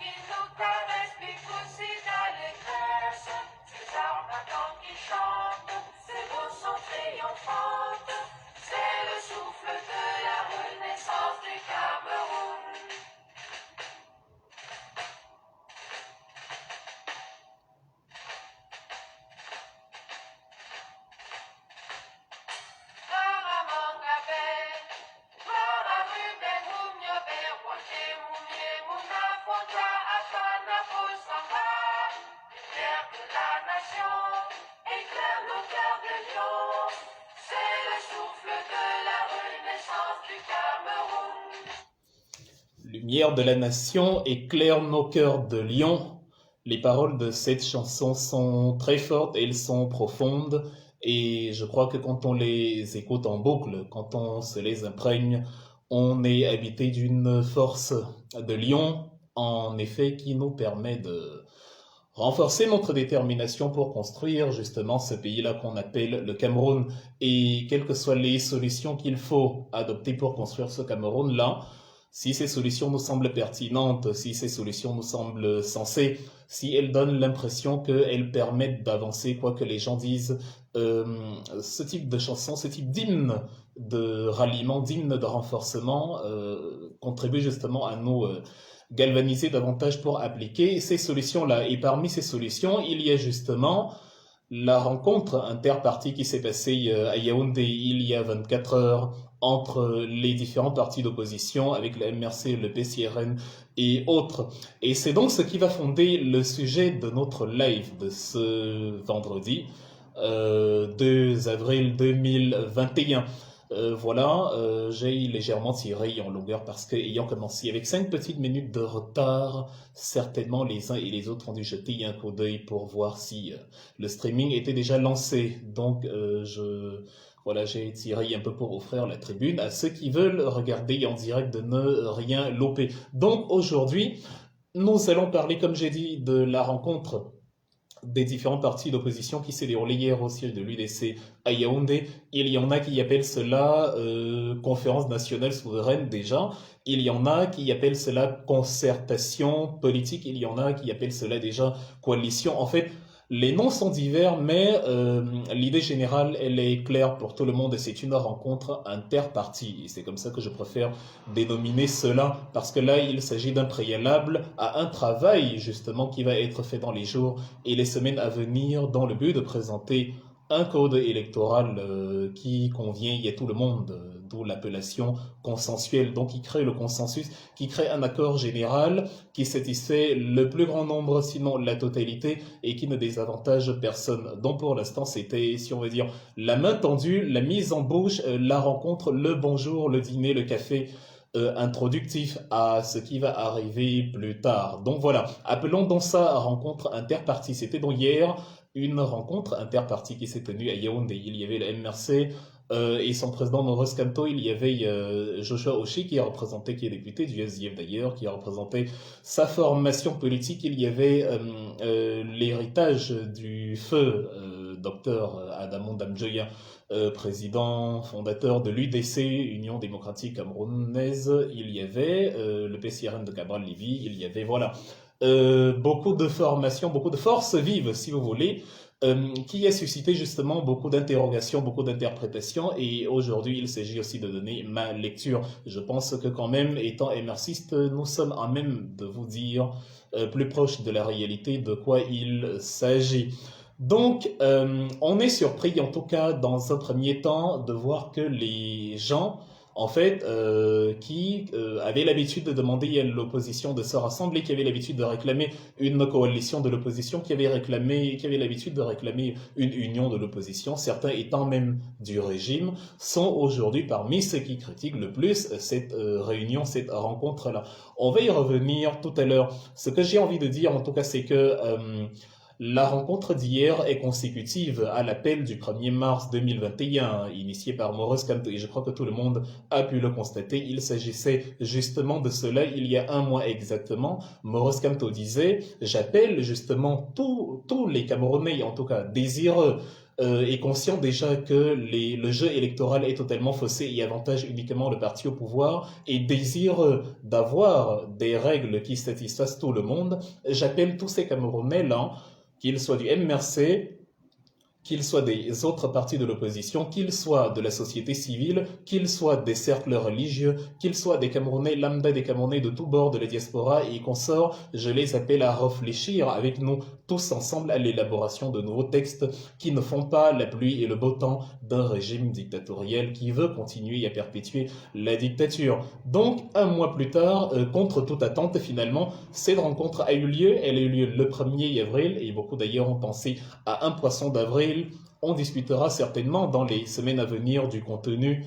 qui nous caresse, pique aussi d'allégresse. Ces arbres ardents qui chantent, ces beaux sons triomphantes, c'est le souffle de la renaissance du Cameroun. Lumière de la nation, éclaire nos cœurs de lion. Les paroles de cette chanson sont très fortes, elles sont profondes, et je crois que quand on les écoute en boucle, quand on se les imprègne, on est habité d'une force de lion, en effet, qui nous permet de renforcer notre détermination pour construire justement ce pays-là qu'on appelle le Cameroun. Et quelles que soient les solutions qu'il faut adopter pour construire ce Cameroun-là, si ces solutions nous semblent pertinentes, si ces solutions nous semblent sensées, si elles donnent l'impression qu'elles permettent d'avancer, quoi que les gens disent, ce type de chanson, ce type d'hymne de ralliement, d'hymne de renforcement, contribue justement à nous galvaniser davantage pour appliquer ces solutions-là. Et parmi ces solutions, il y a justement la rencontre interpartie qui s'est passée à Yaoundé il y a 24 heures entre les différents partis d'opposition avec le MRC, le PCRN et autres. Et c'est donc ce qui va fonder le sujet de notre live de ce vendredi 2 avril 2021. Voilà, j'ai légèrement tiré en longueur parce que, ayant commencé avec 5 petites minutes de retard, certainement les uns et les autres ont dû jeter un coup d'œil pour voir si le streaming était déjà lancé. Donc, voilà, j'ai tiré un peu pour offrir la tribune à ceux qui veulent regarder en direct de ne rien louper. Donc, aujourd'hui, nous allons parler, comme j'ai dit, de la rencontre des différents partis d'opposition qui s'est déroulé hier au siège de l'UDC à Yaoundé. Il y en a qui appellent cela conférence nationale souveraine déjà. Il y en a qui appellent cela concertation politique. Il y en a qui appellent cela déjà coalition. En fait, les noms sont divers, mais l'idée générale, elle est claire pour tout le monde et c'est une rencontre interpartie. C'est comme ça que je préfère dénominer cela, parce que là, il s'agit d'un préalable à un travail, justement, qui va être fait dans les jours et les semaines à venir dans le but de présenter un code électoral qui convient à tout le monde, d'où l'appellation consensuelle, donc qui crée le consensus, qui crée un accord général, qui satisfait le plus grand nombre, sinon la totalité, et qui ne désavantage personne. Donc pour l'instant, c'était, si on veut dire, la main tendue, la mise en bouche, la rencontre, le bonjour, le dîner, le café, introductif à ce qui va arriver plus tard. Donc voilà, appelons donc ça rencontre interpartie. C'était donc hier une rencontre interpartie qui s'est tenue à Yaoundé. Il y avait le MRC et son président Maurice Kamto, il y avait Joshua Oshie qui est député du SDF d'ailleurs, qui a représenté sa formation politique. Il y avait l'héritage du feu, docteur Adamon Damjoya, président fondateur de l'UDC, Union démocratique camerounaise. Il y avait le PCRN de Cabral Livy, il y avait, voilà, beaucoup de formations, beaucoup de forces vives, si vous voulez, qui a suscité justement beaucoup d'interrogations, beaucoup d'interprétations, et aujourd'hui il s'agit aussi de donner ma lecture. Je pense que quand même, étant MRCiste, nous sommes à même de vous dire plus proche de la réalité de quoi il s'agit. Donc, on est surpris, en tout cas dans un premier temps, de voir que les gens, en fait, qui avaient l'habitude de demander à l'opposition de se rassembler, qui avaient l'habitude de réclamer une coalition de l'opposition, qui avaient l'habitude de réclamer une union de l'opposition, certains étant même du régime, sont aujourd'hui parmi ceux qui critiquent le plus cette réunion, cette rencontre-là. On va y revenir tout à l'heure. Ce que j'ai envie de dire, en tout cas, c'est que la rencontre d'hier est consécutive à l'appel du 1er mars 2021, initié par Maurice Kamto, et je crois que tout le monde a pu le constater. Il s'agissait justement de cela il y a un mois exactement. Maurice Kamto disait « J'appelle justement tous les Camerounais, en tout cas désireux est conscient déjà que le jeu électoral est totalement faussé et avantage uniquement le parti au pouvoir et désire d'avoir des règles qui satisfassent tout le monde, j'appelle tous ces Camerounais-là, qu'ils soient du MRC, qu'ils soient des autres partis de l'opposition, qu'ils soient de la société civile, qu'ils soient des cercles religieux, qu'ils soient des Camerounais lambda, des Camerounais de tous bords de la diaspora et consorts, je les appelle à réfléchir avec nous tous ensemble à l'élaboration de nouveaux textes qui ne font pas la pluie et le beau temps d'un régime dictatorial qui veut continuer à perpétuer la dictature. Donc, un mois plus tard, contre toute attente, finalement, cette rencontre a eu lieu. Elle a eu lieu le 1er avril et beaucoup d'ailleurs ont pensé à un poisson d'avril. On discutera certainement dans les semaines à venir du contenu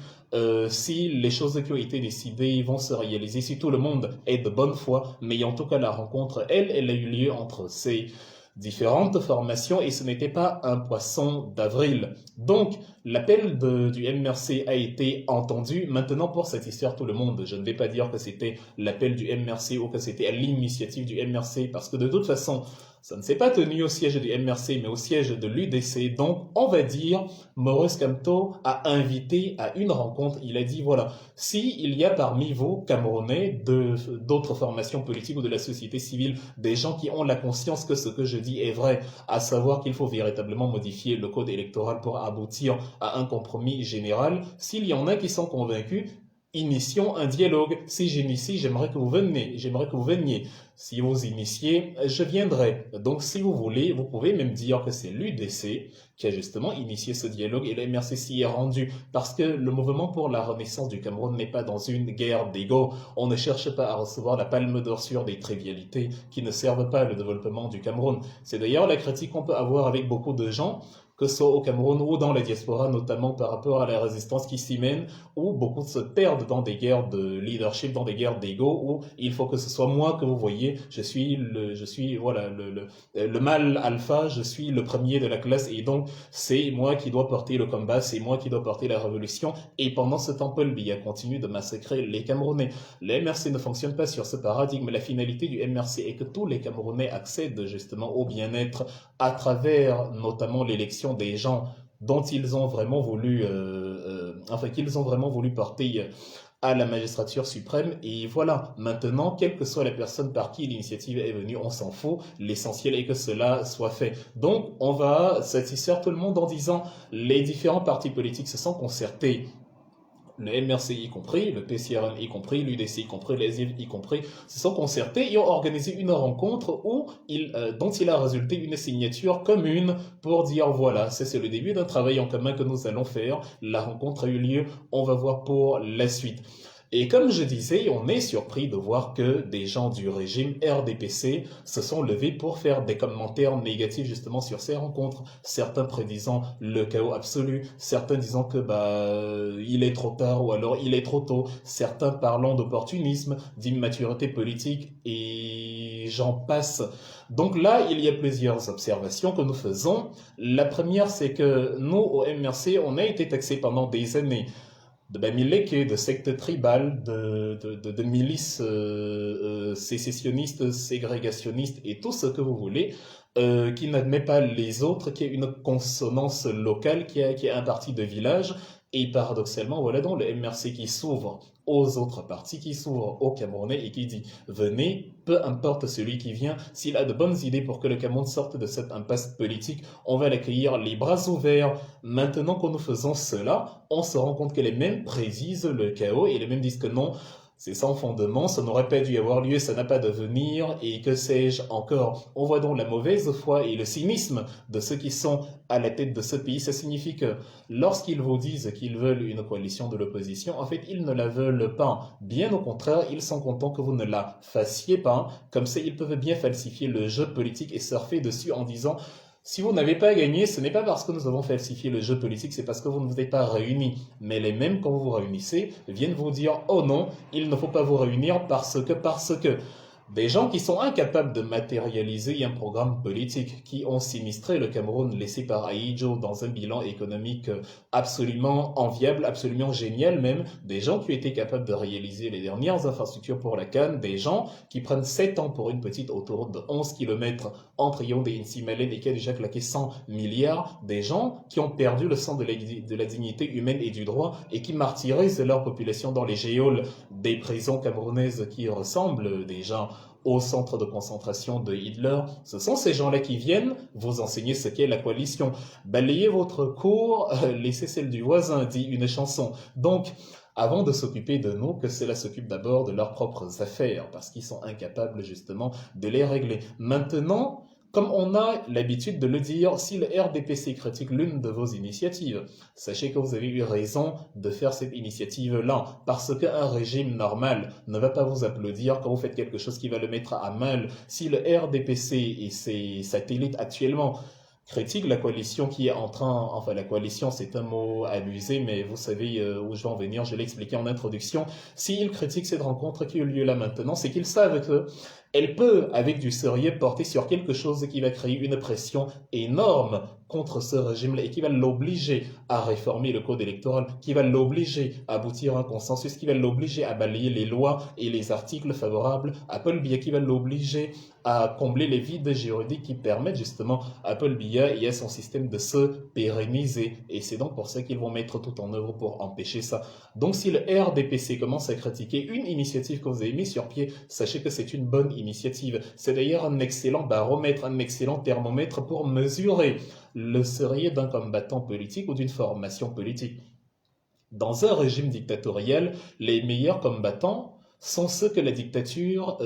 si les choses qui ont été décidées vont se réaliser, si tout le monde est de bonne foi, mais en tout cas la rencontre, elle a eu lieu entre ces différentes formations et ce n'était pas un poisson d'avril. Donc, l'appel du MRC a été entendu. Maintenant, pour satisfaire tout le monde, je ne vais pas dire que c'était l'appel du MRC ou que c'était à l'initiative du MRC parce que de toute façon, ça ne s'est pas tenu au siège du MRC, mais au siège de l'UDC. Donc, on va dire, Maurice Kamto a invité à une rencontre. Il a dit, voilà, si il y a parmi vous, Camerounais, d'autres formations politiques ou de la société civile, des gens qui ont la conscience que ce que je dis est vrai, à savoir qu'il faut véritablement modifier le code électoral pour aboutir à un compromis général, s'il y en a qui sont convaincus, initions un dialogue. Si j'initie, j'aimerais que vous veniez. Si vous initiez, je viendrai. Donc, si vous voulez, vous pouvez même dire que c'est l'UDC qui a justement initié ce dialogue et le MRC s'y est rendu parce que le mouvement pour la renaissance du Cameroun n'est pas dans une guerre d'ego. On ne cherche pas à recevoir la palme d'or sur des trivialités qui ne servent pas le développement du Cameroun. C'est d'ailleurs la critique qu'on peut avoir avec beaucoup de gens, que ce soit au Cameroun ou dans la diaspora, notamment par rapport à la résistance qui s'y mène, où beaucoup se perdent dans des guerres de leadership, dans des guerres d'ego, où il faut que ce soit moi que vous voyez, je suis le mâle alpha, je suis le premier de la classe, et donc c'est moi qui dois porter le combat, c'est moi qui dois porter la révolution, et pendant ce temps, Paul Biya continue de massacrer les Camerounais. Le MRC ne fonctionne pas sur ce paradigme, la finalité du MRC est que tous les Camerounais accèdent justement au bien-être à travers notamment l'élection des gens dont ils ont vraiment voulu, qu'ils ont vraiment voulu porter à la magistrature suprême. Et voilà, maintenant, quelle que soit la personne par qui l'initiative est venue, on s'en fout. L'essentiel est que cela soit fait. Donc, on va satisfaire tout le monde en disant les différents partis politiques se sont concertés, le MRC y compris, le PCRN y compris, l'UDC y compris, les IF y compris, se sont concertés et ont organisé une rencontre dont il a résulté une signature commune pour dire voilà, c'est le début d'un travail en commun que nous allons faire. La rencontre a eu lieu, on va voir pour la suite. Et comme je disais, on est surpris de voir que des gens du régime RDPC se sont levés pour faire des commentaires négatifs justement sur ces rencontres. Certains prédisant le chaos absolu, certains disant que il est trop tard ou alors il est trop tôt, certains parlant d'opportunisme, d'immaturité politique et j'en passe. Donc là, il y a plusieurs observations que nous faisons. La première, c'est que nous, au MRC, on a été taxés pendant des années de Bamileke, de sectes tribales, de milices sécessionnistes, ségrégationnistes et tout ce que vous voulez, qui n'admet pas les autres, qui a une consonance locale, qui a un parti de village. Et paradoxalement, voilà donc le MRC qui s'ouvre aux autres partis, qui s'ouvre aux Camerounais et qui dit « Venez, peu importe celui qui vient, s'il a de bonnes idées pour que le Cameroun sorte de cette impasse politique, on va l'accueillir les bras ouverts. » Maintenant que nous faisons cela, on se rend compte que les mêmes prédisent le chaos et les mêmes disent que non, c'est sans fondement, ça n'aurait pas dû avoir lieu, ça n'a pas d'avenir, et que sais-je encore. On voit donc la mauvaise foi et le cynisme de ceux qui sont à la tête de ce pays. Ça signifie que lorsqu'ils vous disent qu'ils veulent une coalition de l'opposition, en fait, ils ne la veulent pas. Bien au contraire, ils sont contents que vous ne la fassiez pas. Comme ça, ils peuvent bien falsifier le jeu politique et surfer dessus en disant... Si vous n'avez pas gagné, ce n'est pas parce que nous avons falsifié le jeu politique, c'est parce que vous ne vous êtes pas réunis. Mais les mêmes, quand vous vous réunissez, viennent vous dire « Oh non, il ne faut pas vous réunir parce que... » Des gens qui sont incapables de matérialiser un programme politique, qui ont sinistré le Cameroun laissé par Ahidjo dans un bilan économique absolument enviable, absolument génial même, des gens qui ont été capables de réaliser les dernières infrastructures pour la CAN, des gens qui prennent 7 ans pour une petite autoroute de 11 km entre Yaoundé et Nsimalène et qui a déjà claqué 100 milliards, des gens qui ont perdu le sens de la dignité humaine et du droit et qui martyrisent leur population dans les geôles des prisons camerounaises qui ressemblent déjà au centre de concentration de Hitler. Ce sont ces gens-là qui viennent vous enseigner ce qu'est la coalition. Balayez votre cour, laissez celle du voisin, dit une chanson. Donc, avant de s'occuper de nous, que cela s'occupe d'abord de leurs propres affaires, parce qu'ils sont incapables justement de les régler. Maintenant, comme on a l'habitude de le dire, si le RDPC critique l'une de vos initiatives, sachez que vous avez eu raison de faire cette initiative-là, parce qu'un régime normal ne va pas vous applaudir quand vous faites quelque chose qui va le mettre à mal. Si le RDPC et ses satellites actuellement critiquent la coalition qui est en train, enfin la coalition c'est un mot abusé, mais vous savez où je vais en venir, je l'ai expliqué en introduction, s'ils critiquent cette rencontre qui a eu lieu là maintenant, c'est qu'ils savent que elle peut, avec du sérieux, porter sur quelque chose qui va créer une pression énorme contre ce régime-là et qui va l'obliger à réformer le code électoral, qui va l'obliger à aboutir à un consensus, qui va l'obliger à balayer les lois et les articles favorables à Paul Biya, qui va l'obliger à combler les vides juridiques qui permettent justement à Paul Biya et à son système de se pérenniser. Et c'est donc pour ça qu'ils vont mettre tout en œuvre pour empêcher ça. Donc si le RDPC commence à critiquer une initiative que vous avez mise sur pied, sachez que c'est une bonne initiative. C'est d'ailleurs un excellent baromètre, un excellent thermomètre pour mesurer le sérieux d'un combattant politique ou d'une formation politique. Dans un régime dictatorial, les meilleurs combattants sont ceux que la dictature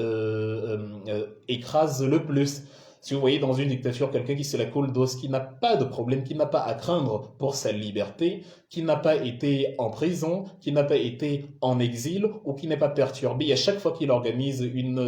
écrase le plus. Si vous voyez dans une dictature quelqu'un qui se la coule d'os, qui n'a pas de problème, qui n'a pas à craindre pour sa liberté, qui n'a pas été en prison, qui n'a pas été en exil ou qui n'est pas perturbé, et à chaque fois qu'il organise une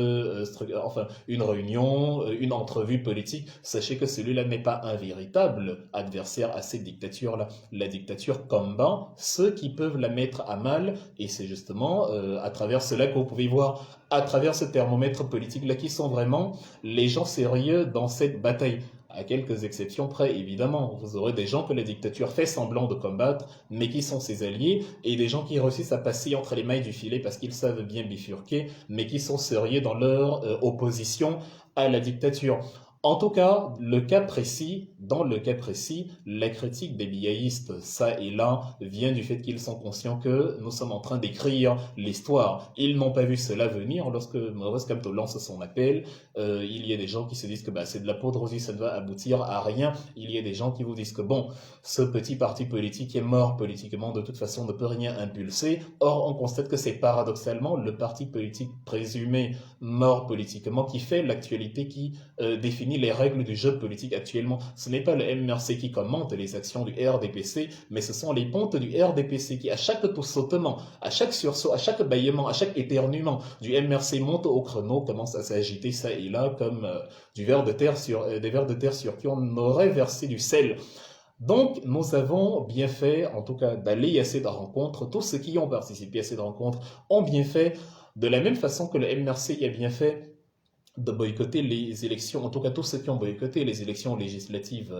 réunion, une entrevue politique, sachez que celui-là n'est pas un véritable adversaire à cette dictature-là. La dictature combat ceux qui peuvent la mettre à mal, et c'est justement à travers cela que vous pouvez voir, à travers ce thermomètre politique-là, qui sont vraiment les gens sérieux dans cette bataille. À quelques exceptions près, évidemment. Vous aurez des gens que la dictature fait semblant de combattre, mais qui sont ses alliés, et des gens qui réussissent à passer entre les mailles du filet parce qu'ils savent bien bifurquer, mais qui sont sérieux dans leur opposition à la dictature. En tout cas, dans le cas précis, la critique des biaïstes, ça et là, vient du fait qu'ils sont conscients que nous sommes en train d'écrire l'histoire. Ils n'ont pas vu cela venir lorsque Maurice Kamto lance son appel. Il y a des gens qui se disent que c'est de la poudre aux yeux, ça ne va aboutir à rien. Il y a des gens qui vous disent que ce petit parti politique est mort politiquement, de toute façon ne peut rien impulser. Or, on constate que c'est paradoxalement le parti politique présumé mort politiquement qui fait l'actualité, qui définit les règles du jeu politique actuellement. Ce n'est pas le MRC qui commente les actions du RDPC, mais ce sont les pontes du RDPC qui, à chaque sautement, à chaque sursaut, à chaque bâillement, à chaque éternuement du MRC monte au chrono, commence à s'agiter ça et là comme des vers de terre sur qui on aurait versé du sel. Donc, nous avons bien fait, en tout cas, d'aller à cette rencontre. Tous ceux qui ont participé à cette rencontre ont bien fait, de la même façon que le MRC a bien fait de boycotter les élections, en tout cas tous ceux qui ont boycotté les élections législatives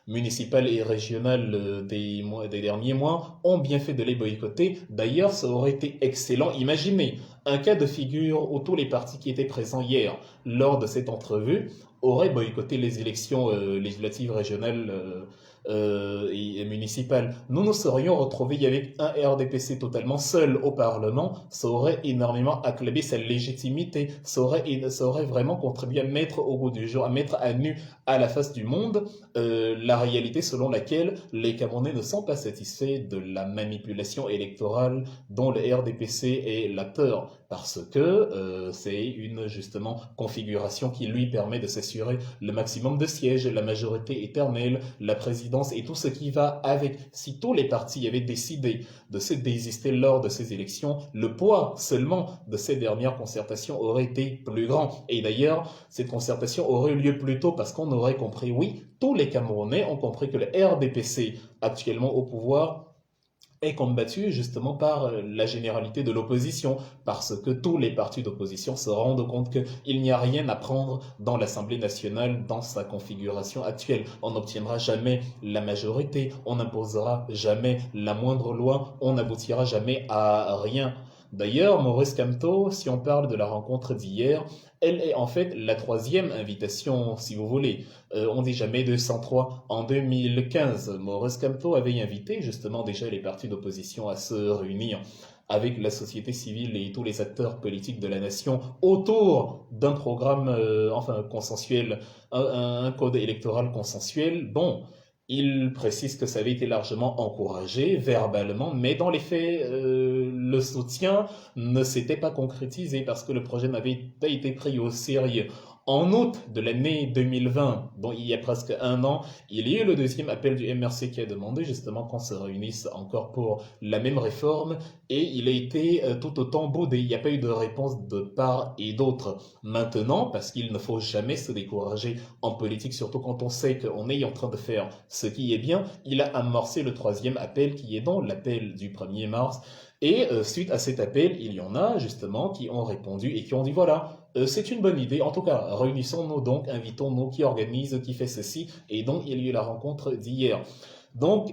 municipales et régionales des derniers mois ont bien fait de les boycotter. D'ailleurs, ça aurait été excellent. Imaginez un cas de figure où tous les partis qui étaient présents hier lors de cette entrevue auraient boycotté les élections législatives régionales et municipales. Nous nous serions retrouvés avec un RDPC totalement seul au Parlement. Ça aurait énormément acclamé sa légitimité. Ça aurait vraiment contribué à mettre au goût du jour, à mettre à nu à la face du monde la réalité selon laquelle les Camerounais ne sont pas satisfaits de la manipulation électorale dont le RDPC est l'acteur, parce que c'est une justement configuration qui lui permet de s'assurer le maximum de sièges, la majorité éternelle, la présidence et tout ce qui va avec. Si tous les partis avaient décidé de se désister lors de ces élections, le poids seulement de ces dernières concertations aurait été plus grand. Et d'ailleurs, cette concertation aurait eu lieu plus tôt parce qu'on aurait compris, oui, tous les Camerounais ont compris que le RDPC, actuellement au pouvoir, est combattu justement par la généralité de l'opposition, parce que tous les partis d'opposition se rendent compte qu'il n'y a rien à prendre dans l'Assemblée nationale dans sa configuration actuelle. On n'obtiendra jamais la majorité, on n'imposera jamais la moindre loi, on n'aboutira jamais à rien. D'ailleurs, Maurice Kamto, si on parle de la rencontre d'hier, elle est en fait la troisième invitation, si vous voulez. On dit jamais 203. En 2015, Maurice Kamto avait invité justement déjà les partis d'opposition à se réunir avec la société civile et tous les acteurs politiques de la nation autour d'un programme enfin consensuel, un code électoral consensuel. Bon, il précise que ça avait été largement encouragé verbalement, mais dans les faits, le soutien ne s'était pas concrétisé parce que le projet n'avait pas été pris au sérieux. En août de l'année 2020, bon, il y a presque un an, il y a eu le deuxième appel du MRC qui a demandé justement qu'on se réunisse encore pour la même réforme et il a été tout autant boudé. Il n'y a pas eu de réponse de part et d'autre. Maintenant, parce qu'il ne faut jamais se décourager en politique, surtout quand on sait qu'on est en train de faire ce qui est bien, il a amorcé le troisième appel qui est donc l'appel du 1er mars. Et suite à cet appel, il y en a justement qui ont répondu et qui ont dit voilà, c'est une bonne idée. En tout cas, réunissons-nous donc, invitons-nous qui organise, qui fait ceci. Et donc, il y a eu la rencontre d'hier. Donc,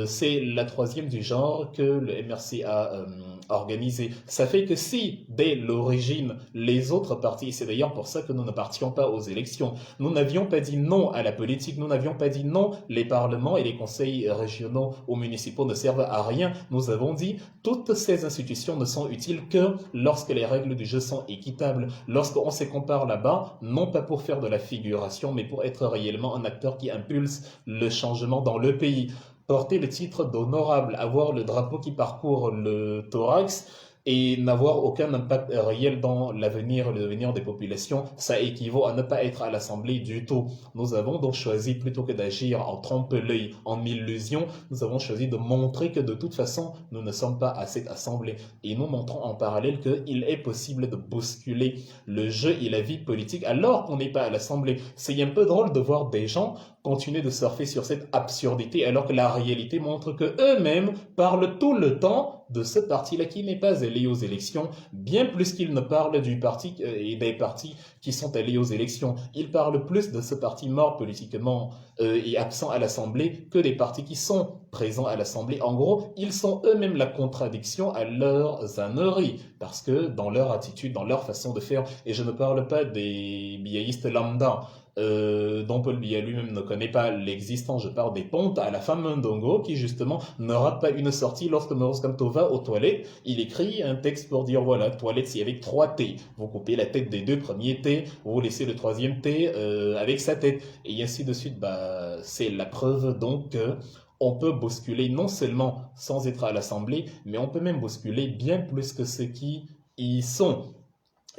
c'est la troisième du genre que le MRC a organisée. Ça fait que si, dès l'origine, les autres partis, c'est d'ailleurs pour ça que nous ne partions pas aux élections, nous n'avions pas dit non à la politique, nous n'avions pas dit non, les parlements et les conseils régionaux ou municipaux ne servent à rien. Nous avons dit, toutes ces institutions ne sont utiles que lorsque les règles du jeu sont équitables, lorsqu'on se compare là-bas, non pas pour faire de la figuration, mais pour être réellement un acteur qui impulse le changement dans le pays. Porter le titre d'honorable, avoir le drapeau qui parcourt le thorax et n'avoir aucun impact réel dans l'avenir, le devenir des populations, ça équivaut à ne pas être à l'Assemblée du tout. Nous avons donc choisi, plutôt que d'agir en trompe-l'œil, en illusion, nous avons choisi de montrer que de toute façon, nous ne sommes pas à cette Assemblée. Et nous montrons en parallèle qu'il est possible de bousculer le jeu et la vie politique alors qu'on n'est pas à l'Assemblée. C'est un peu drôle de voir des gens continuer de surfer sur cette absurdité alors que la réalité montre que eux-mêmes parlent tout le temps de ce parti-là qui n'est pas allé aux élections, bien plus qu'ils ne parlent du parti et des partis qui sont allés aux élections. Ils parlent plus de ce parti mort politiquement et absent à l'Assemblée que des partis qui sont présents à l'Assemblée. En gros, ils sont eux-mêmes la contradiction à leurs âneries, parce que dans leur attitude, dans leur façon de faire, et je ne parle pas des biaïstes lambda, dont Paul Biya lui-même ne connaît pas l'existence, je parle des pontes à la femme Ndongo qui justement ne rate pas une sortie lorsque Maurice Kamto va aux toilettes, il écrit un texte pour dire voilà, toilette c'est avec 3 T, vous coupez la tête des 2 premiers T, vous laissez le 3e T avec sa tête, et ainsi de suite. Bah, c'est la preuve donc que on peut bousculer non seulement sans être à l'Assemblée, mais on peut même bousculer bien plus que ceux qui y sont.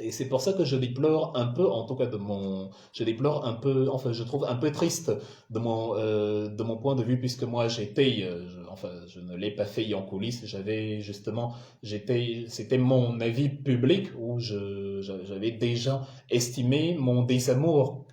Et c'est pour ça que je déplore un peu, en tout cas je déplore un peu, enfin je trouve un peu triste de mon point de vue, puisque moi j'étais, enfin je ne l'ai pas fait en coulisses, c'était mon avis public où j'avais déjà estimé mon désamour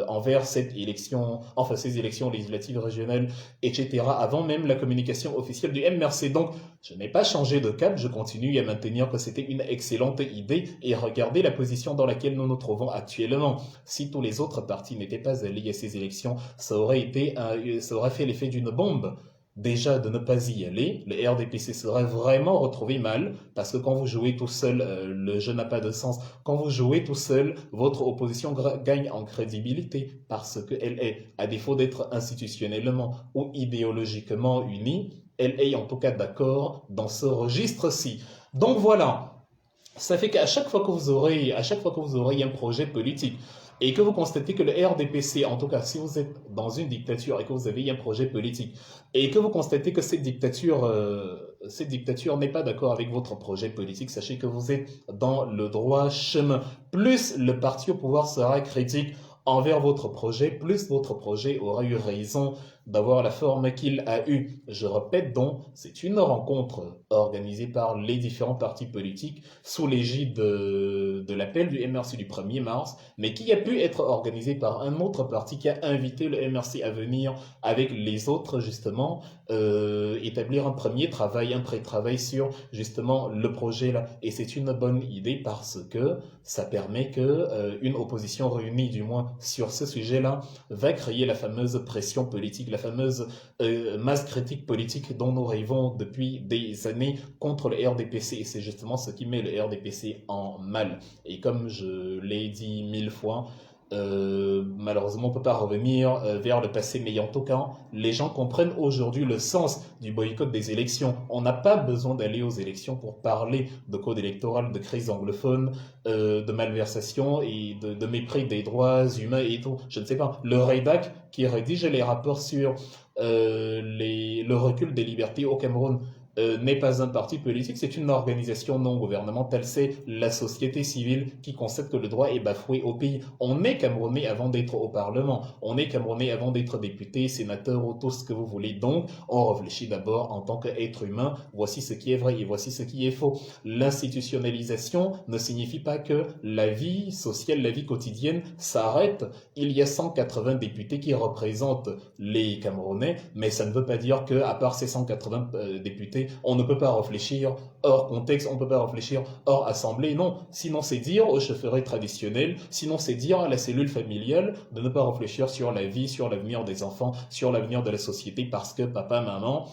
envers cette élection, enfin ces élections législatives régionales, etc. avant même la communication officielle du MRC. Donc je n'ai pas changé de cap, je continue à maintenir que c'était une excellente idée et regardez la position dans laquelle nous nous trouvons actuellement. Si tous les autres partis n'étaient pas allés à ces élections, ça aurait fait l'effet d'une bombe. Déjà de ne pas y aller, le RDPC serait vraiment retrouvé mal, parce que quand vous jouez tout seul, le jeu n'a pas de sens. Quand vous jouez tout seul, votre opposition gagne en crédibilité, parce qu'elle est, à défaut d'être institutionnellement ou idéologiquement unie, elle est en tout cas d'accord dans ce registre-ci. Donc voilà, ça fait qu'à chaque fois que vous aurez un projet politique et que vous constatez que le RDPC, en tout cas si vous êtes dans une dictature et que vous avez un projet politique et que vous constatez que cette dictature n'est pas d'accord avec votre projet politique, sachez que vous êtes dans le droit chemin. Plus le parti au pouvoir sera critique envers votre projet, plus votre projet aura eu raison d'avoir la forme qu'il a eue. Je répète donc, c'est une rencontre organisée par les différents partis politiques sous l'égide de l'appel du MRC du 1er mars, mais qui a pu être organisée par un autre parti qui a invité le MRC à venir avec les autres, justement, établir un premier travail, un pré-travail sur justement le projet là. Et c'est une bonne idée parce que ça permet que une opposition réunie, du moins sur ce sujet-là, va créer la fameuse pression politique, la fameuse masse critique politique dont nous rêvons depuis des années contre le RDPC. Et c'est justement ce qui met le RDPC en mal. Et comme je l'ai dit 1000 fois, malheureusement, on ne peut pas revenir vers le passé, mais en tout cas, les gens comprennent aujourd'hui le sens du boycott des élections. On n'a pas besoin d'aller aux élections pour parler de code électoral, de crise anglophone, de malversation et de mépris des droits humains et tout. Je ne sais pas. Le REDAC, qui rédige les rapports sur le recul des libertés au Cameroun, n'est pas un parti politique, c'est une organisation non gouvernementale, c'est la société civile qui constate que le droit est bafoué au pays. On est Camerounais avant d'être au Parlement, on est Camerounais avant d'être député, sénateur ou tout ce que vous voulez. Donc, on réfléchit d'abord en tant qu'être humain, voici ce qui est vrai et voici ce qui est faux. L'institutionnalisation ne signifie pas que la vie sociale, la vie quotidienne s'arrête. Il y a 180 députés qui représentent les Camerounais, mais ça ne veut pas dire qu'à part ces 180 députés, on ne peut pas réfléchir hors contexte, on ne peut pas réfléchir hors assemblée, non. Sinon c'est dire au chauffeur traditionnel, sinon c'est dire à la cellule familiale de ne pas réfléchir sur la vie, sur l'avenir des enfants, sur l'avenir de la société parce que papa, maman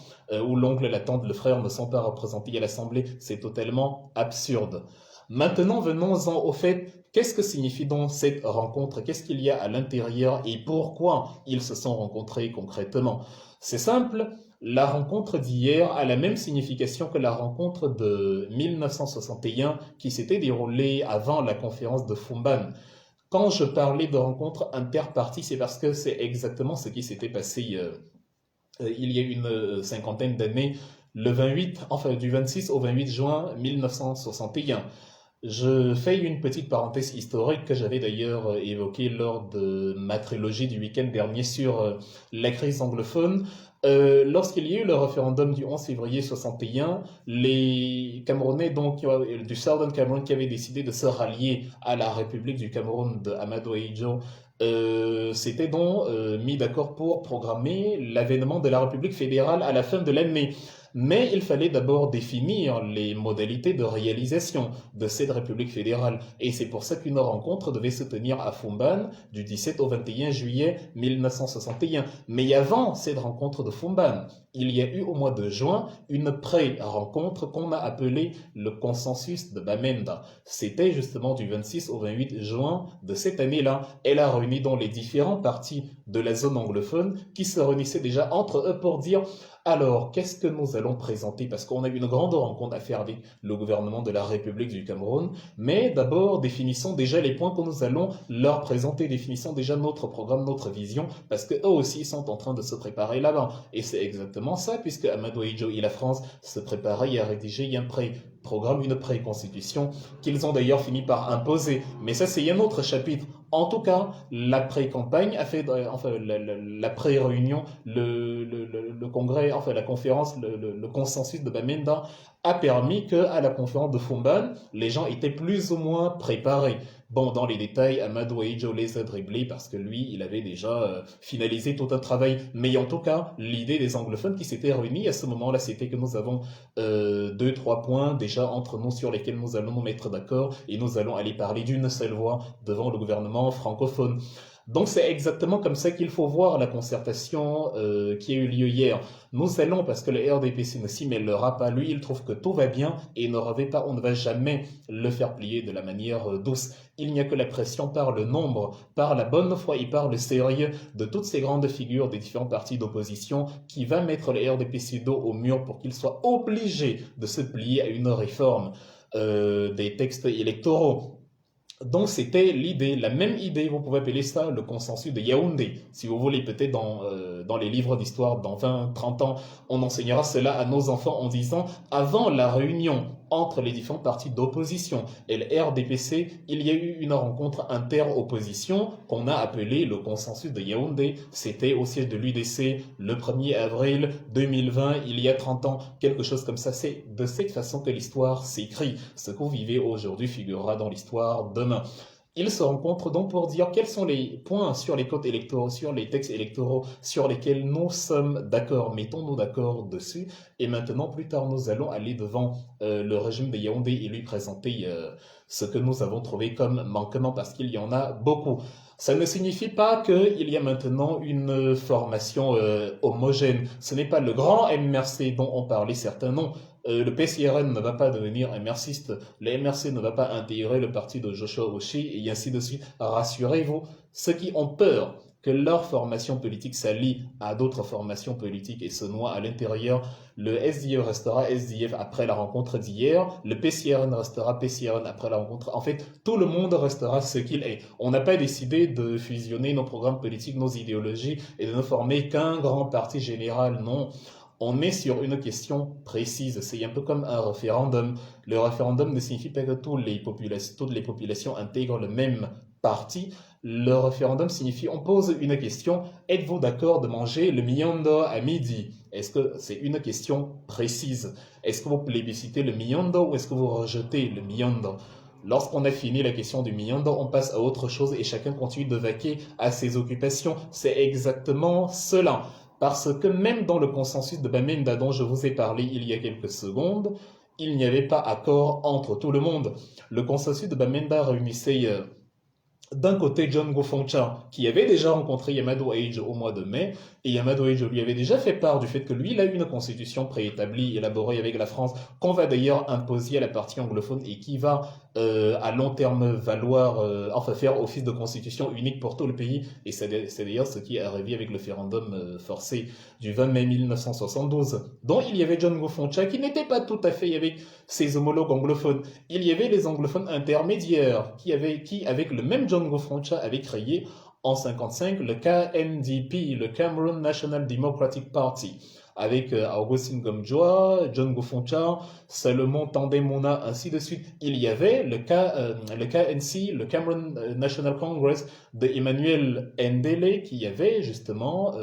ou l'oncle, la tante, le frère ne sont pas représentés à l'assemblée. C'est totalement absurde. Maintenant, venons-en au fait. Qu'est-ce que signifie donc cette rencontre? Qu'est-ce qu'il y a à l'intérieur et pourquoi ils se sont rencontrés concrètement? C'est simple. La rencontre d'hier a la même signification que la rencontre de 1961 qui s'était déroulée avant la conférence de Fumban. Quand je parlais de rencontre interpartie, c'est parce que c'est exactement ce qui s'était passé il y a une cinquantaine d'années, du 26 au 28 juin 1961. Je fais une petite parenthèse historique que j'avais d'ailleurs évoquée lors de ma trilogie du week-end dernier sur la crise anglophone. Lorsqu'il y a eu le référendum du 11 février 61, les Camerounais donc du Southern Cameroun qui avaient décidé de se rallier à la République du Cameroun de Ahmadou Ahidjo s'étaient donc mis d'accord pour programmer l'avènement de la République fédérale à la fin de l'année. Mais il fallait d'abord définir les modalités de réalisation de cette République fédérale. Et c'est pour ça qu'une rencontre devait se tenir à Fumban du 17 au 21 juillet 1961. Mais avant cette rencontre de Fumban, il y a eu au mois de juin une pré-rencontre qu'on a appelée le consensus de Bamenda. C'était justement du 26 au 28 juin de cette année-là. Elle a réuni donc les différents partis de la zone anglophone qui se réunissaient déjà entre eux pour dire alors, qu'est-ce que nous allons présenter? Parce qu'on a eu une grande rencontre à faire avec le gouvernement de la République du Cameroun. Mais d'abord, définissons déjà les points que nous allons leur présenter. Définissons déjà notre programme, notre vision, parce qu'eux aussi sont en train de se préparer là-bas. Et c'est exactement ça, puisque Ahmadou Ahidjo et la France se préparaient à rédiger un programme, une pré-constitution, qu'ils ont d'ailleurs fini par imposer. Mais ça, c'est un autre chapitre. En tout cas, la pré-campagne a fait, la pré-réunion, le congrès, la conférence, le consensus de Bamenda a permis qu'à la conférence de Fumban, les gens étaient plus ou moins préparés. Bon, dans les détails, Ahmadou Ahidjo les a dribblés parce que lui, il avait déjà finalisé tout un travail. Mais en tout cas, l'idée des anglophones qui s'étaient réunis à ce moment-là, c'était que nous avons 2-3 points déjà entre nous sur lesquels nous allons nous mettre d'accord et nous allons aller parler d'une seule voix devant le gouvernement francophone. Donc c'est exactement comme ça qu'il faut voir la concertation qui a eu lieu hier. Nous allons, parce que le RDPC ne s'y mêlera pas, lui il trouve que tout va bien et on ne va jamais le faire plier de la manière douce. Il n'y a que la pression par le nombre, par la bonne foi et par le sérieux de toutes ces grandes figures des différents partis d'opposition qui va mettre le RDPC dos au mur pour qu'il soit obligé de se plier à une réforme des textes électoraux. Donc c'était l'idée, la même idée, vous pouvez appeler ça le consensus de Yaoundé. Si vous voulez, peut-être dans les livres d'histoire, dans 20, 30 ans, on enseignera cela à nos enfants en disant, avant la réunion entre les différents partis d'opposition. Et le RDPC, il y a eu une rencontre inter-opposition qu'on a appelée le consensus de Yaoundé. C'était au siège de l'UDC le 1er avril 2020, il y a 30 ans, quelque chose comme ça. C'est de cette façon que l'histoire s'écrit. Ce que vous vivez aujourd'hui figurera dans l'histoire demain. Ils se rencontrent donc pour dire quels sont les points sur les codes électoraux, sur les textes électoraux sur lesquels nous sommes d'accord, mettons-nous d'accord dessus. Et maintenant, plus tard, nous allons aller devant le régime de Yaoundé et lui présenter ce que nous avons trouvé comme manquement, parce qu'il y en a beaucoup. Ça ne signifie pas qu'il y a maintenant une formation homogène. Ce n'est pas le grand MRC dont ont parlé certains noms. Le PCRN ne va pas devenir MRCiste, le MRC ne va pas intégrer le parti de Joshua Oshie et ainsi de suite. Rassurez-vous, ceux qui ont peur que leur formation politique s'allie à d'autres formations politiques et se noie à l'intérieur, le SDF restera SDF après la rencontre d'hier, le PCRN restera PCRN après la rencontre. En fait, tout le monde restera ce qu'il est. On n'a pas décidé de fusionner nos programmes politiques, nos idéologies et de ne former qu'un grand parti général, non. On est sur une question précise. C'est un peu comme un référendum. Le référendum ne signifie pas que toutes les populations intègrent le même parti. Le référendum signifie on pose une question. Êtes-vous d'accord de manger le miondo à midi? Est-ce que c'est une question précise? Est-ce que vous plébiscitez le miondo ou est-ce que vous rejetez le miondo? Lorsqu'on a fini la question du miondo, on passe à autre chose et chacun continue de vaquer à ses occupations. C'est exactement cela. Parce que même dans le consensus de Bamenda dont je vous ai parlé il y a quelques secondes, il n'y avait pas accord entre tout le monde. Le consensus de Bamenda réunissait d'un côté John Gofoncha, qui avait déjà rencontré Yamado Age au mois de mai, et Yamado Age lui avait déjà fait part du fait que lui, il a une constitution préétablie, élaborée avec la France, qu'on va d'ailleurs imposer à la partie anglophone et qui va à long terme faire office de constitution unique pour tout le pays. Et c'est d'ailleurs ce qui est arrivé avec le référendum forcé du 20 mai 1972, dont il y avait John Gofoncha qui n'était pas tout à fait avec ses homologues anglophones. Il y avait les anglophones intermédiaires qui, avec le même John Gofoncha, avaient créé en 1955 le KNDP, le Cameroon National Democratic Party, avec Augustine Gomjoa, John Gofoncha, Salomon Tandemona, ainsi de suite. Il y avait le KNC, le Cameroon National Congress de Emmanuel Ndele, qui avait justement,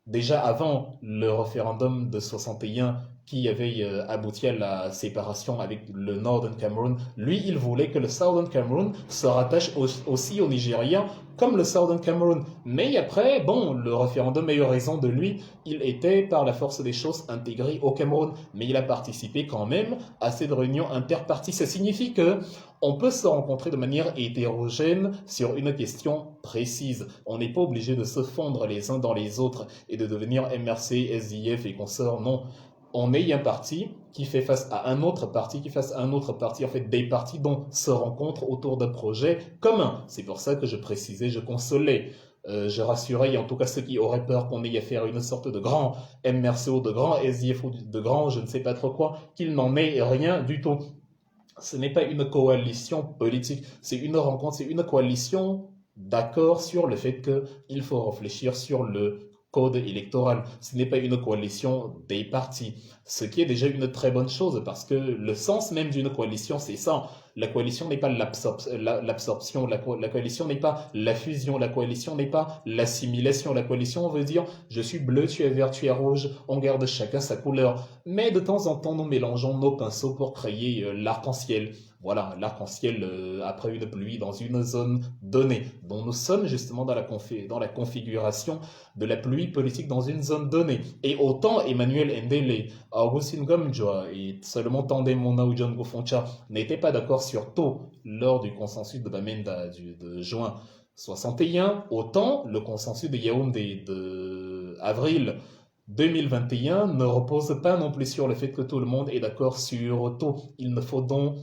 déjà avant le référendum de 61, qui avait abouti à la séparation avec le Northern Cameroon, lui, il voulait que le Southern Cameroon se rattache aussi au Nigeria comme le Southern Cameroon. Mais après, bon, le référendum a eu raison de lui, il était par la force des choses intégré au Cameroun, mais il a participé quand même à cette réunion interpartie. Ça signifie que on peut se rencontrer de manière hétérogène sur une question précise. On n'est pas obligé de se fondre les uns dans les autres et de devenir MRC, SDF et consorts, non. On est un parti qui fait face à un autre parti, en fait des partis dont se rencontrent autour d'un projet commun. C'est pour ça que je précisais, je consolais, je rassurais en tout cas ceux qui auraient peur qu'on ait à faire une sorte de grand MRCO, de grand SDF ou de grand je ne sais pas trop quoi, qu'il n'en est rien du tout. Ce n'est pas une coalition politique, c'est une rencontre, c'est une coalition d'accord sur le fait qu'il faut réfléchir sur le code électoral. Ce n'est pas une coalition des partis, ce qui est déjà une très bonne chose parce que le sens même d'une coalition, c'est ça. La coalition n'est pas l'absorption, la coalition n'est pas la fusion, la coalition n'est pas l'assimilation. La coalition veut dire je suis bleu, tu es vert, tu es rouge, on garde chacun sa couleur. Mais de temps en temps, nous mélangeons nos pinceaux pour créer l'arc-en-ciel. Voilà, l'arc-en-ciel après une pluie dans une zone donnée, dont nous sommes justement dans la configuration de la pluie politique dans une zone donnée. Et autant Emmanuel Ndele, Augustine Gomjoa et Salomon Tandemona ou John Gofoncha n'étaient pas d'accord sur tout lors du consensus de Bamenda de juin 61, autant le consensus de Yaoundé de avril 2021 ne repose pas non plus sur le fait que tout le monde est d'accord sur tout. Il ne faut donc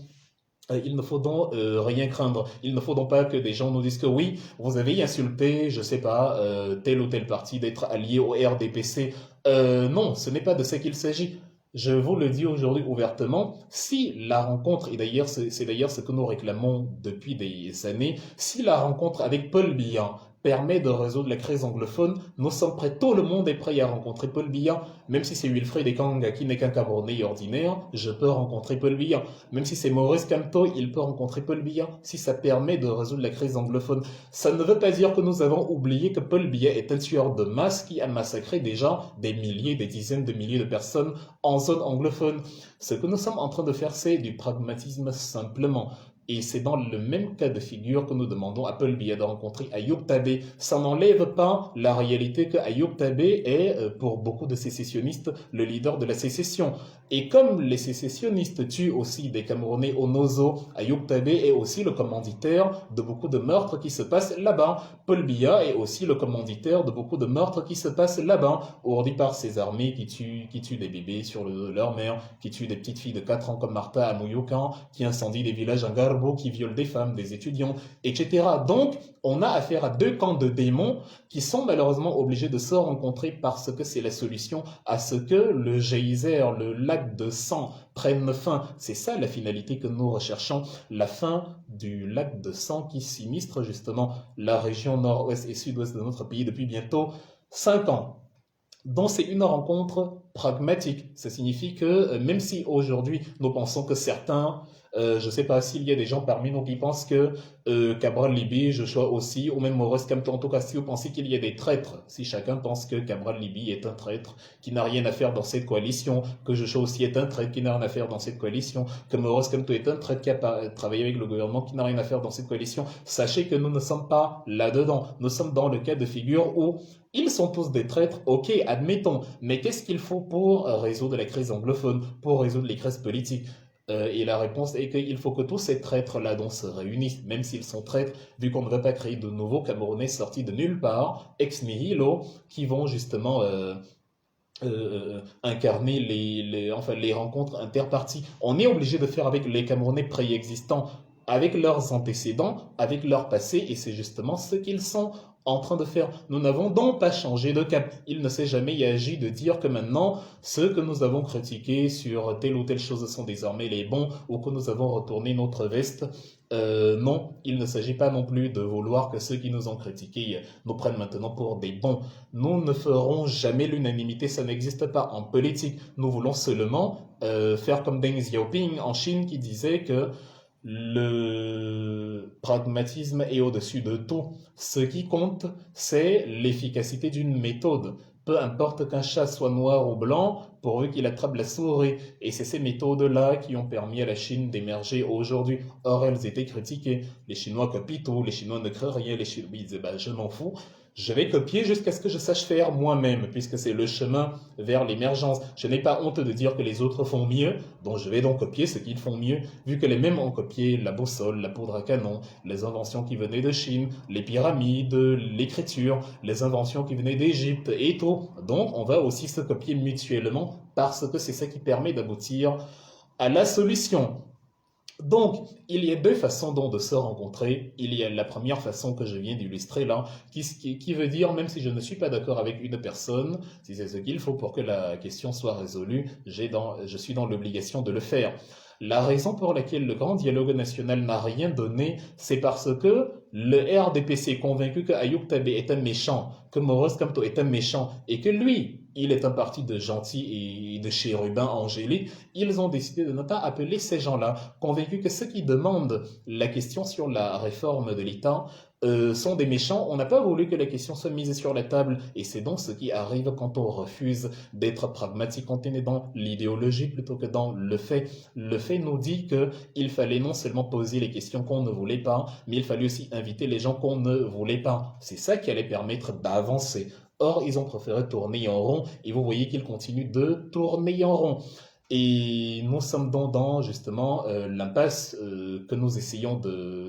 rien craindre. Il ne faut donc pas que des gens nous disent que oui, vous avez insulté, je sais pas, tel ou tel parti d'être allié au RDPC. Non, ce n'est pas de ça qu'il s'agit. Je vous le dis aujourd'hui ouvertement, si la rencontre, et d'ailleurs c'est d'ailleurs ce que nous réclamons depuis des années, si la rencontre avec Paul Biya permet de résoudre la crise anglophone. Nous sommes prêts, tout le monde est prêt à rencontrer Paul Biya, même si c'est Wilfried Ekanga qui n'est qu'un Camerounais ordinaire, je peux rencontrer Paul Biya. Même si c'est Maurice Kamto, il peut rencontrer Paul Biya, si ça permet de résoudre la crise anglophone. Ça ne veut pas dire que nous avons oublié que Paul Biya est un tueur de masse qui a massacré déjà des milliers, des dizaines de milliers de personnes en zone anglophone. Ce que nous sommes en train de faire, c'est du pragmatisme simplement. Et c'est dans le même cas de figure que nous demandons à Paul Biya de rencontrer Ayoub Tabé. Ça n'enlève pas la réalité que Ayoub Tabé est, pour beaucoup de sécessionnistes, le leader de la sécession. Et comme les sécessionnistes tuent aussi des Camerounais au Nozo, Ayoub Tabé est aussi le commanditaire de beaucoup de meurtres qui se passent là-bas. Paul Biya est aussi le commanditaire de beaucoup de meurtres qui se passent là-bas, ourdis par ces armées qui tuent des bébés sur le dos de leur mère, qui tuent des petites filles de 4 ans comme Martha à Mouyoukan, qui incendient des villages en Garbo, qui violent des femmes, des étudiants, etc. Donc, on a affaire à deux camps de démons qui sont malheureusement obligés de se rencontrer parce que c'est la solution à ce que le geyser, le lac de sang prenne fin. C'est ça la finalité que nous recherchons, la fin du lac de sang qui sinistre justement la région nord-ouest et sud-ouest de notre pays depuis bientôt 5 ans. Donc c'est une rencontre pragmatique. Ça signifie que même si aujourd'hui nous pensons que certains, je ne sais pas s'il y a des gens parmi nous qui pensent que Cabral Libye, Joshua aussi, ou même Maurice Kamto, en tout cas si vous pensez qu'il y a des traîtres, si chacun pense que Cabral Libye est un traître qui n'a rien à faire dans cette coalition, que Joshua aussi est un traître qui n'a rien à faire dans cette coalition, que Maurice Kamto est un traître qui a travaillé avec le gouvernement qui n'a rien à faire dans cette coalition, sachez que nous ne sommes pas là-dedans. Nous sommes dans le cas de figure où ils sont tous des traîtres, ok, admettons, mais qu'est-ce qu'il faut pour résoudre la crise anglophone, pour résoudre les crises politiques? Et la réponse est qu'il faut que tous ces traîtres-là dont se réunissent, même s'ils sont traîtres, vu qu'on ne va pas créer de nouveaux Camerounais sortis de nulle part, ex nihilo, qui vont justement incarner les rencontres interparties. On est obligé de faire avec les Camerounais préexistants, avec leurs antécédents, avec leur passé, et c'est justement ce qu'ils sont en train de faire. Nous n'avons donc pas changé de cap. Il ne s'est jamais agi de dire que maintenant, ceux que nous avons critiqués sur telle ou telle chose sont désormais les bons, ou que nous avons retourné notre veste. Non, il ne s'agit pas non plus de vouloir que ceux qui nous ont critiqués nous prennent maintenant pour des bons. Nous ne ferons jamais l'unanimité, ça n'existe pas en politique. Nous voulons seulement faire comme Deng Xiaoping en Chine qui disait que le pragmatisme est au-dessus de tout. Ce qui compte, c'est l'efficacité d'une méthode. Peu importe qu'un chat soit noir ou blanc, pourvu qu'il attrape la souris. Et c'est ces méthodes-là qui ont permis à la Chine d'émerger aujourd'hui. Or, elles étaient critiquées. Les Chinois copient tout, les Chinois ne créent rien, les Chinois disaient, je m'en fous. Je vais copier jusqu'à ce que je sache faire moi-même, puisque c'est le chemin vers l'émergence. Je n'ai pas honte de dire que les autres font mieux, donc je vais donc copier ce qu'ils font mieux, vu que les mêmes ont copié la boussole, la poudre à canon, les inventions qui venaient de Chine, les pyramides, l'écriture, les inventions qui venaient d'Égypte et tout. Donc on va aussi se copier mutuellement, parce que c'est ça qui permet d'aboutir à la solution. Donc, il y a deux façons donc de se rencontrer. Il y a la première façon que je viens d'illustrer là, qui veut dire, même si je ne suis pas d'accord avec une personne, si c'est ce qu'il faut pour que la question soit résolue, je suis dans l'obligation de le faire. La raison pour laquelle le grand dialogue national n'a rien donné, c'est parce que le RDPC est convaincu que Ayoub Tabé est un méchant, que Maurice Kamto est un méchant, et que lui, il est un parti de gentils et de chérubins angéliques. Ils ont décidé de ne pas appeler ces gens-là, convaincus que ceux qui demandent la question sur la réforme de l'État sont des méchants. On n'a pas voulu que la question soit mise sur la table, et c'est donc ce qui arrive quand on refuse d'être pragmatique, quand on est dans l'idéologie plutôt que dans le fait. Le fait nous dit qu'il fallait non seulement poser les questions qu'on ne voulait pas, mais il fallait aussi inviter les gens qu'on ne voulait pas. C'est ça qui allait permettre d'avancer. Or, ils ont préféré tourner en rond, et vous voyez qu'ils continuent de tourner en rond. Et nous sommes donc dans justement l'impasse que nous essayons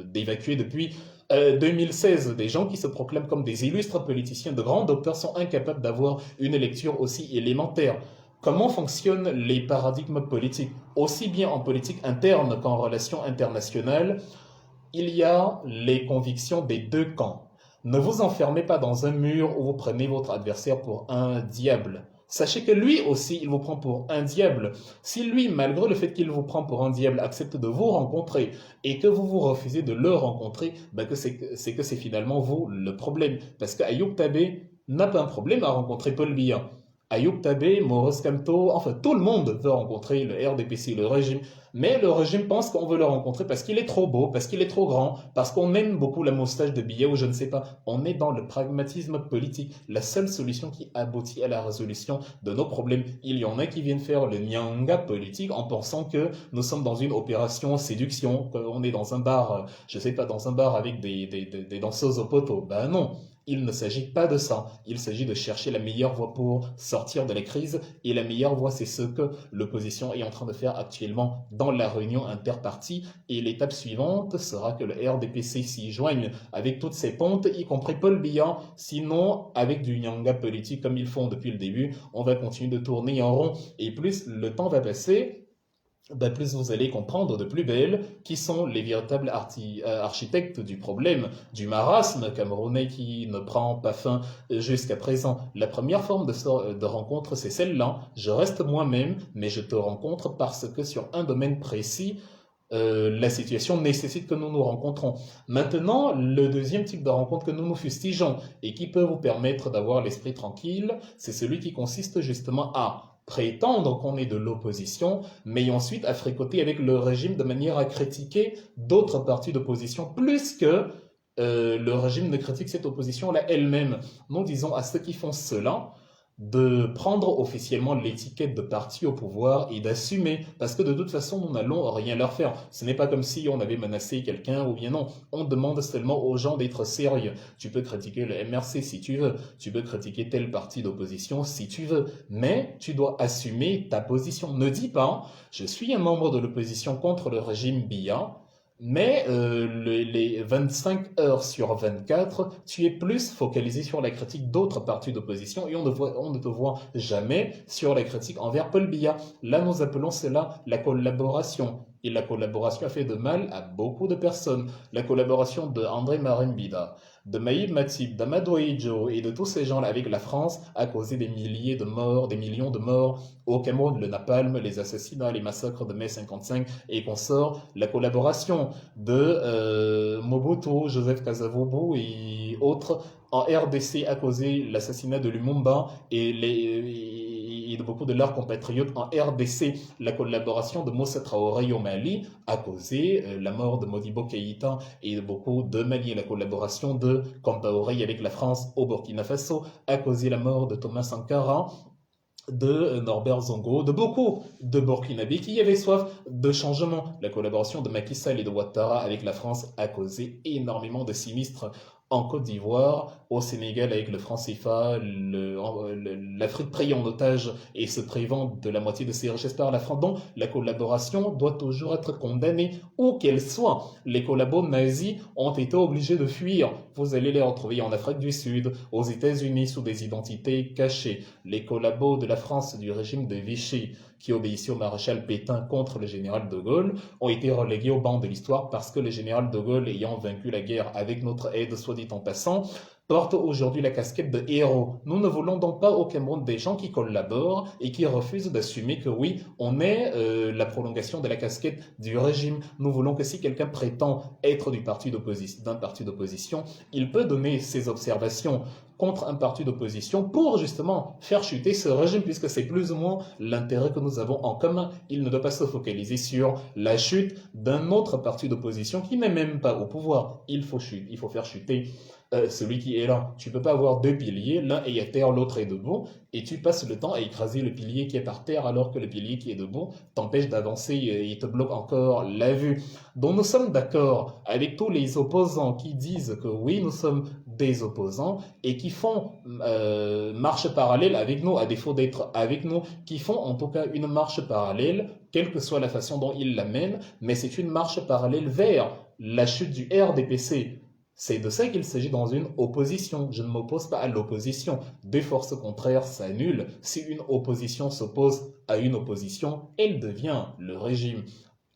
d'évacuer depuis 2016. Des gens qui se proclament comme des illustres politiciens, de grands docteurs, sont incapables d'avoir une lecture aussi élémentaire. Comment fonctionnent les paradigmes politiques? Aussi bien en politique interne qu'en relations internationales, il y a les convictions des deux camps. Ne vous enfermez pas dans un mur où vous prenez votre adversaire pour un diable. sachez que lui aussi, il vous prend pour un diable. Si lui, malgré le fait qu'il vous prend pour un diable, accepte de vous rencontrer et que vous vous refusez de le rencontrer, ben que c'est finalement vous le problème. Parce que Ayoub Tabé n'a pas un problème à rencontrer Paul Biya. Ayoub Tabé, Maurice Kamto, enfin tout le monde veut rencontrer le RDPC, le régime. Mais le régime pense qu'on veut le rencontrer parce qu'il est trop beau, parce qu'il est trop grand, parce qu'on aime beaucoup la moustache de Biya ou je ne sais pas. On est dans le pragmatisme politique, la seule solution qui aboutit à la résolution de nos problèmes. Il y en a qui viennent faire le nyanga politique en pensant que nous sommes dans une opération séduction, qu'on est dans un bar, je ne sais pas, dans un bar avec des danseuses au poteau. Ben non. Il ne s'agit pas de ça. Il s'agit de chercher la meilleure voie pour sortir de la crise. Et la meilleure voie, c'est ce que l'opposition est en train de faire actuellement dans la réunion interpartie. Et l'étape suivante sera que le RDPC s'y joigne avec toutes ses pontes, y compris Paul Biya. Sinon, avec du nyanga politique comme ils font depuis le début, on va continuer de tourner en rond. Et plus le temps va passer, ben plus vous allez comprendre de plus belle qui sont les véritables architectes du problème, du marasme camerounais qui ne prend pas fin jusqu'à présent. La première forme de rencontre, c'est celle-là. Je reste moi-même, mais je te rencontre parce que sur un domaine précis, la situation nécessite que nous nous rencontrons. Maintenant, le deuxième type de rencontre que nous nous fustigeons et qui peut vous permettre d'avoir l'esprit tranquille, c'est celui qui consiste justement à prétendre qu'on est de l'opposition, mais ensuite à fricoter avec le régime de manière à critiquer d'autres partis d'opposition, plus que le régime ne critique cette opposition-là elle-même. Nous disons à ceux qui font cela de prendre officiellement l'étiquette de parti au pouvoir et d'assumer, parce que de toute façon, nous n'allons rien leur faire. Ce n'est pas comme si on avait menacé quelqu'un ou bien non. On demande seulement aux gens d'être sérieux. Tu peux critiquer le MRC si tu veux, tu peux critiquer tel parti d'opposition si tu veux, mais tu dois assumer ta position. Ne dis pas, je suis un membre de l'opposition contre le régime Biya, mais les 25 heures sur 24, tu es plus focalisé sur la critique d'autres partis d'opposition et on ne te voit jamais sur la critique envers Paul Biya. Là, nous appelons cela la collaboration. Et la collaboration a fait de mal à beaucoup de personnes. La collaboration de André Marembida, de Maïb Matib, d'Amadou Ahidjo et de tous ces gens-là avec la France a causé des milliers de morts, des millions de morts au Cameroun, le napalm, les assassinats, les massacres de mai 55 et consorts. La collaboration de Mobutu, Joseph Kasavubu et autres en RDC a causé l'assassinat de Lumumba et de beaucoup de leurs compatriotes en RDC. La collaboration de Moussa Traoré au Mali a causé la mort de Modibo Keïta et de beaucoup de Maliens. La collaboration de Compaoré avec la France au Burkina Faso a causé la mort de Thomas Sankara, de Norbert Zongo, de beaucoup de Burkinabés qui avaient soif de changement. La collaboration de Macky Sall et de Ouattara avec la France a causé énormément de sinistres en Côte d'Ivoire, au Sénégal avec le franc CFA, l'Afrique prise en otage et se privant de la moitié de ses richesses par la France. Donc la collaboration doit toujours être condamnée, où qu'elle soit. Les collabos nazis ont été obligés de fuir. Vous allez les retrouver en Afrique du Sud, aux États-Unis sous des identités cachées. Les collabos de la France du régime de Vichy, qui obéissait au maréchal Pétain contre le général de Gaulle, ont été relégués au banc de l'histoire parce que le général de Gaulle, ayant vaincu la guerre avec notre aide, soit dit en passant, porte aujourd'hui la casquette de héros. Nous ne voulons donc pas au Cameroun des gens qui collaborent et qui refusent d'assumer que oui, on est la prolongation de la casquette du régime. Nous voulons que si quelqu'un prétend être d'un parti d'opposition, il peut donner ses observations contre un parti d'opposition pour justement faire chuter ce régime, puisque c'est plus ou moins l'intérêt que nous avons en commun. Il ne doit pas se focaliser sur la chute d'un autre parti d'opposition qui n'est même pas au pouvoir. Il faut faire chuter celui qui est là. Tu peux pas avoir deux piliers, l'un est à terre, l'autre est debout, et tu passes le temps à écraser le pilier qui est par terre alors que le pilier qui est debout t'empêche d'avancer et te bloque encore la vue. Donc nous sommes d'accord avec tous les opposants qui disent que oui, nous sommes des opposants et qui font marche parallèle avec nous, à défaut d'être avec nous, qui font en tout cas une marche parallèle, quelle que soit la façon dont ils l'amènent, mais c'est une marche parallèle vers la chute du RDPC. C'est de ça qu'il s'agit dans une opposition. Je ne m'oppose pas à l'opposition. Deux forces contraires s'annulent. Si une opposition s'oppose à une opposition, elle devient le régime.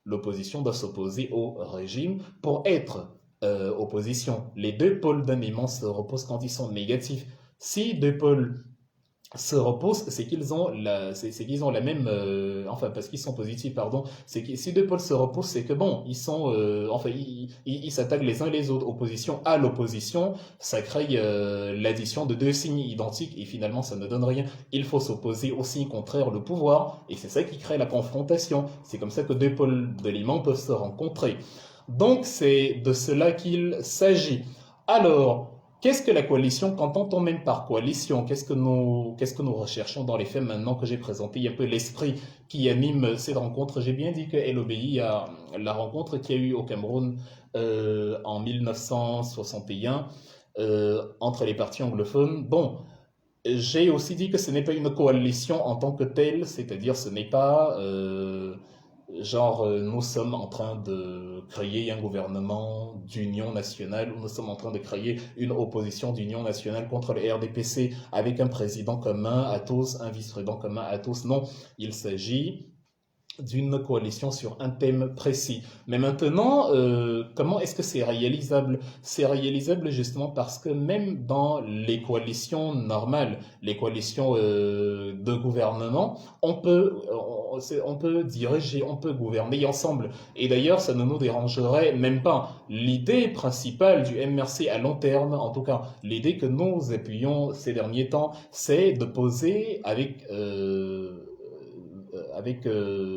L'opposition doit s'opposer au régime pour être opposition. Les deux pôles d'un aimant se reposent quand ils sont négatifs. Si deux pôles se repoussent, c'est qu'ils ont la même, enfin parce qu'ils sont positifs, pardon, c'est que si deux pôles se repoussent, c'est que bon, ils sont, enfin ils s'attaquent les uns les autres, opposition à l'opposition, ça crée l'addition de deux signes identiques et finalement ça ne donne rien. Il faut s'opposer au signe contraire, le pouvoir, et c'est ça qui crée la confrontation. C'est comme ça que deux pôles de l'aimant peuvent se rencontrer. Donc c'est de cela qu'il s'agit. Alors, qu'est-ce que la coalition? Qu'entend-on même par coalition? Qu'est-ce que nous recherchons dans les faits maintenant que j'ai présenté un peu l'esprit qui anime cette rencontre? J'ai bien dit qu'elle obéit à la rencontre qu'il y a eu au Cameroun en 1961 entre les partis anglophones. Bon, j'ai aussi dit que ce n'est pas une coalition en tant que telle, c'est-à-dire ce n'est pas genre nous sommes en train de créer un gouvernement d'union nationale ou nous sommes en train de créer une opposition d'union nationale contre le RDPC avec un président commun à tous, un vice-président commun à tous. Non, il s'agit d'une coalition sur un thème précis. Mais maintenant, comment est-ce que c'est réalisable? C'est réalisable justement parce que même dans les coalitions normales, les coalitions de gouvernement, on peut diriger, on peut gouverner ensemble. Et d'ailleurs, ça ne nous dérangerait même pas. L'idée principale du MRC à long terme, en tout cas, l'idée que nous appuyons ces derniers temps, c'est de poser avec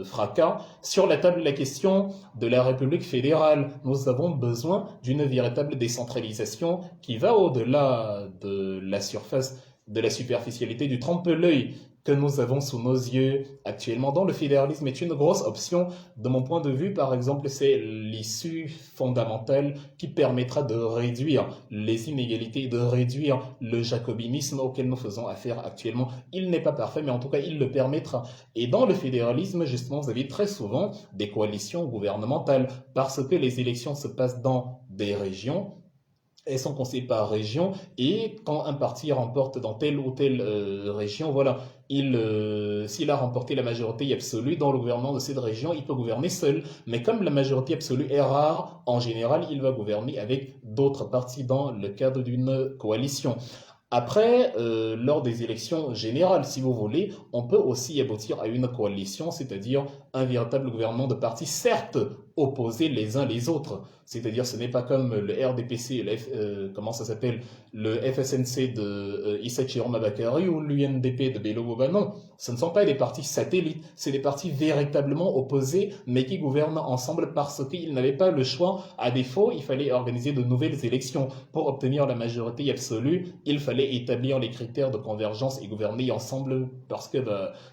fracas sur la table la question de la République fédérale. Nous avons besoin d'une véritable décentralisation qui va au-delà de la surface, de la superficialité du trompe-l'œil que nous avons sous nos yeux actuellement. Dans le fédéralisme est une grosse option. De mon point de vue, par exemple, c'est l'issue fondamentale qui permettra de réduire les inégalités, de réduire le jacobinisme auquel nous faisons affaire actuellement. Il n'est pas parfait, mais en tout cas, il le permettra. Et dans le fédéralisme, justement, vous avez très souvent des coalitions gouvernementales parce que les élections se passent dans des régions. Elles sont conseillées par région et quand un parti remporte dans telle ou telle région, voilà, s'il a remporté la majorité absolue dans le gouvernement de cette région, il peut gouverner seul. Mais comme la majorité absolue est rare, en général, il va gouverner avec d'autres partis dans le cadre d'une coalition. Après, lors des élections générales, si vous voulez, on peut aussi aboutir à une coalition, c'est-à-dire un véritable gouvernement de partis, certes opposés les uns les autres. C'est-à-dire, ce n'est pas comme le RDPC, comment ça s'appelle, le FSNC de Issa Chiroma Bakary ou l'UNDP de Bello Boba. Non, ce ne sont pas des partis satellites, c'est des partis véritablement opposés, mais qui gouvernent ensemble parce qu'ils n'avaient pas le choix. À défaut, il fallait organiser de nouvelles élections. Pour obtenir la majorité absolue, il fallait établir les critères de convergence et gouverner ensemble parce que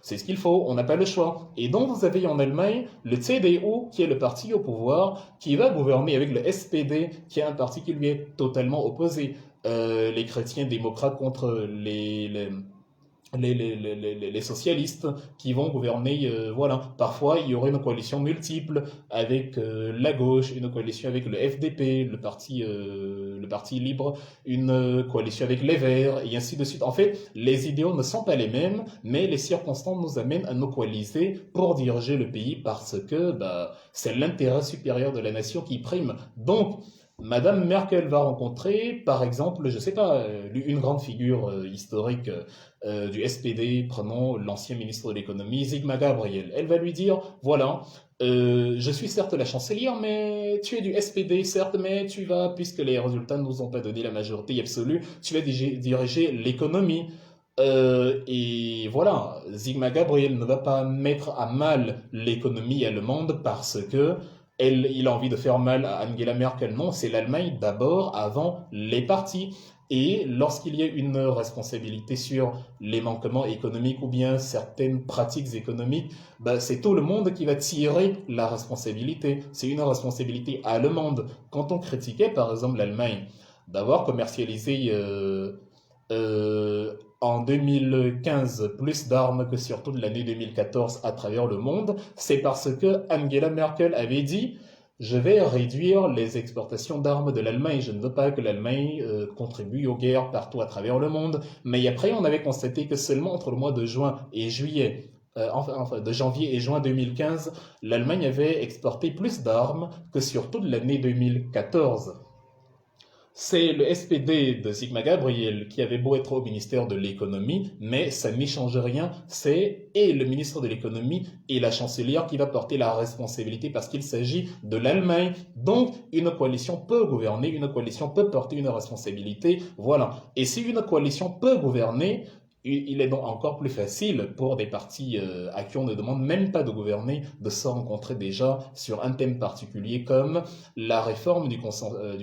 c'est ce qu'il faut, on n'a pas le choix. Et donc, vous avez en Allemagne le CDU, qui est le parti au pouvoir, qui va gouverner avec le SPD, qui est un parti qui lui est totalement opposé. Les chrétiens démocrates contre les socialistes qui vont gouverner, voilà. Parfois, il y aurait une coalition multiple avec la gauche, une coalition avec le FDP, le parti libre, une coalition avec les Verts, et ainsi de suite. En fait, les idéaux ne sont pas les mêmes, mais les circonstances nous amènent à nous coaliser pour diriger le pays parce que c'est l'intérêt supérieur de la nation qui prime. Donc, Madame Merkel va rencontrer, par exemple, je ne sais pas, une grande figure historique du SPD, prenons l'ancien ministre de l'économie, Sigmar Gabriel. Elle va lui dire, voilà, je suis certes la chancelière, mais tu es du SPD, certes, mais tu vas, puisque les résultats ne nous ont pas donné la majorité absolue, tu vas diriger l'économie. Et voilà, Sigmar Gabriel ne va pas mettre à mal l'économie allemande parce que il a envie de faire mal à Angela Merkel. Non, c'est l'Allemagne d'abord, avant les partis. Et lorsqu'il y a une responsabilité sur les manquements économiques ou bien certaines pratiques économiques, c'est tout le monde qui va tirer la responsabilité. C'est une responsabilité allemande. Quand on critiquait par exemple l'Allemagne d'avoir commercialisé en 2015 plus d'armes que sur toute l'année 2014 à travers le monde, c'est parce que Angela Merkel avait dit je vais réduire les exportations d'armes de l'Allemagne. Je ne veux pas que l'Allemagne contribue aux guerres partout à travers le monde. Mais après, on avait constaté que seulement entre le mois de juin et juillet, enfin de janvier et juin 2015, l'Allemagne avait exporté plus d'armes que sur toute l'année 2014. C'est le SPD de Sigma Gabriel qui avait beau être au ministère de l'économie, mais ça n'y change rien. C'est et le ministre de l'économie et la chancelière qui va porter la responsabilité parce qu'il s'agit de l'Allemagne. Donc, une coalition peut gouverner, une coalition peut porter une responsabilité. Voilà. Et si une coalition peut gouverner, il est donc encore plus facile pour des partis à qui on ne demande même pas de gouverner de se rencontrer déjà sur un thème particulier comme la réforme du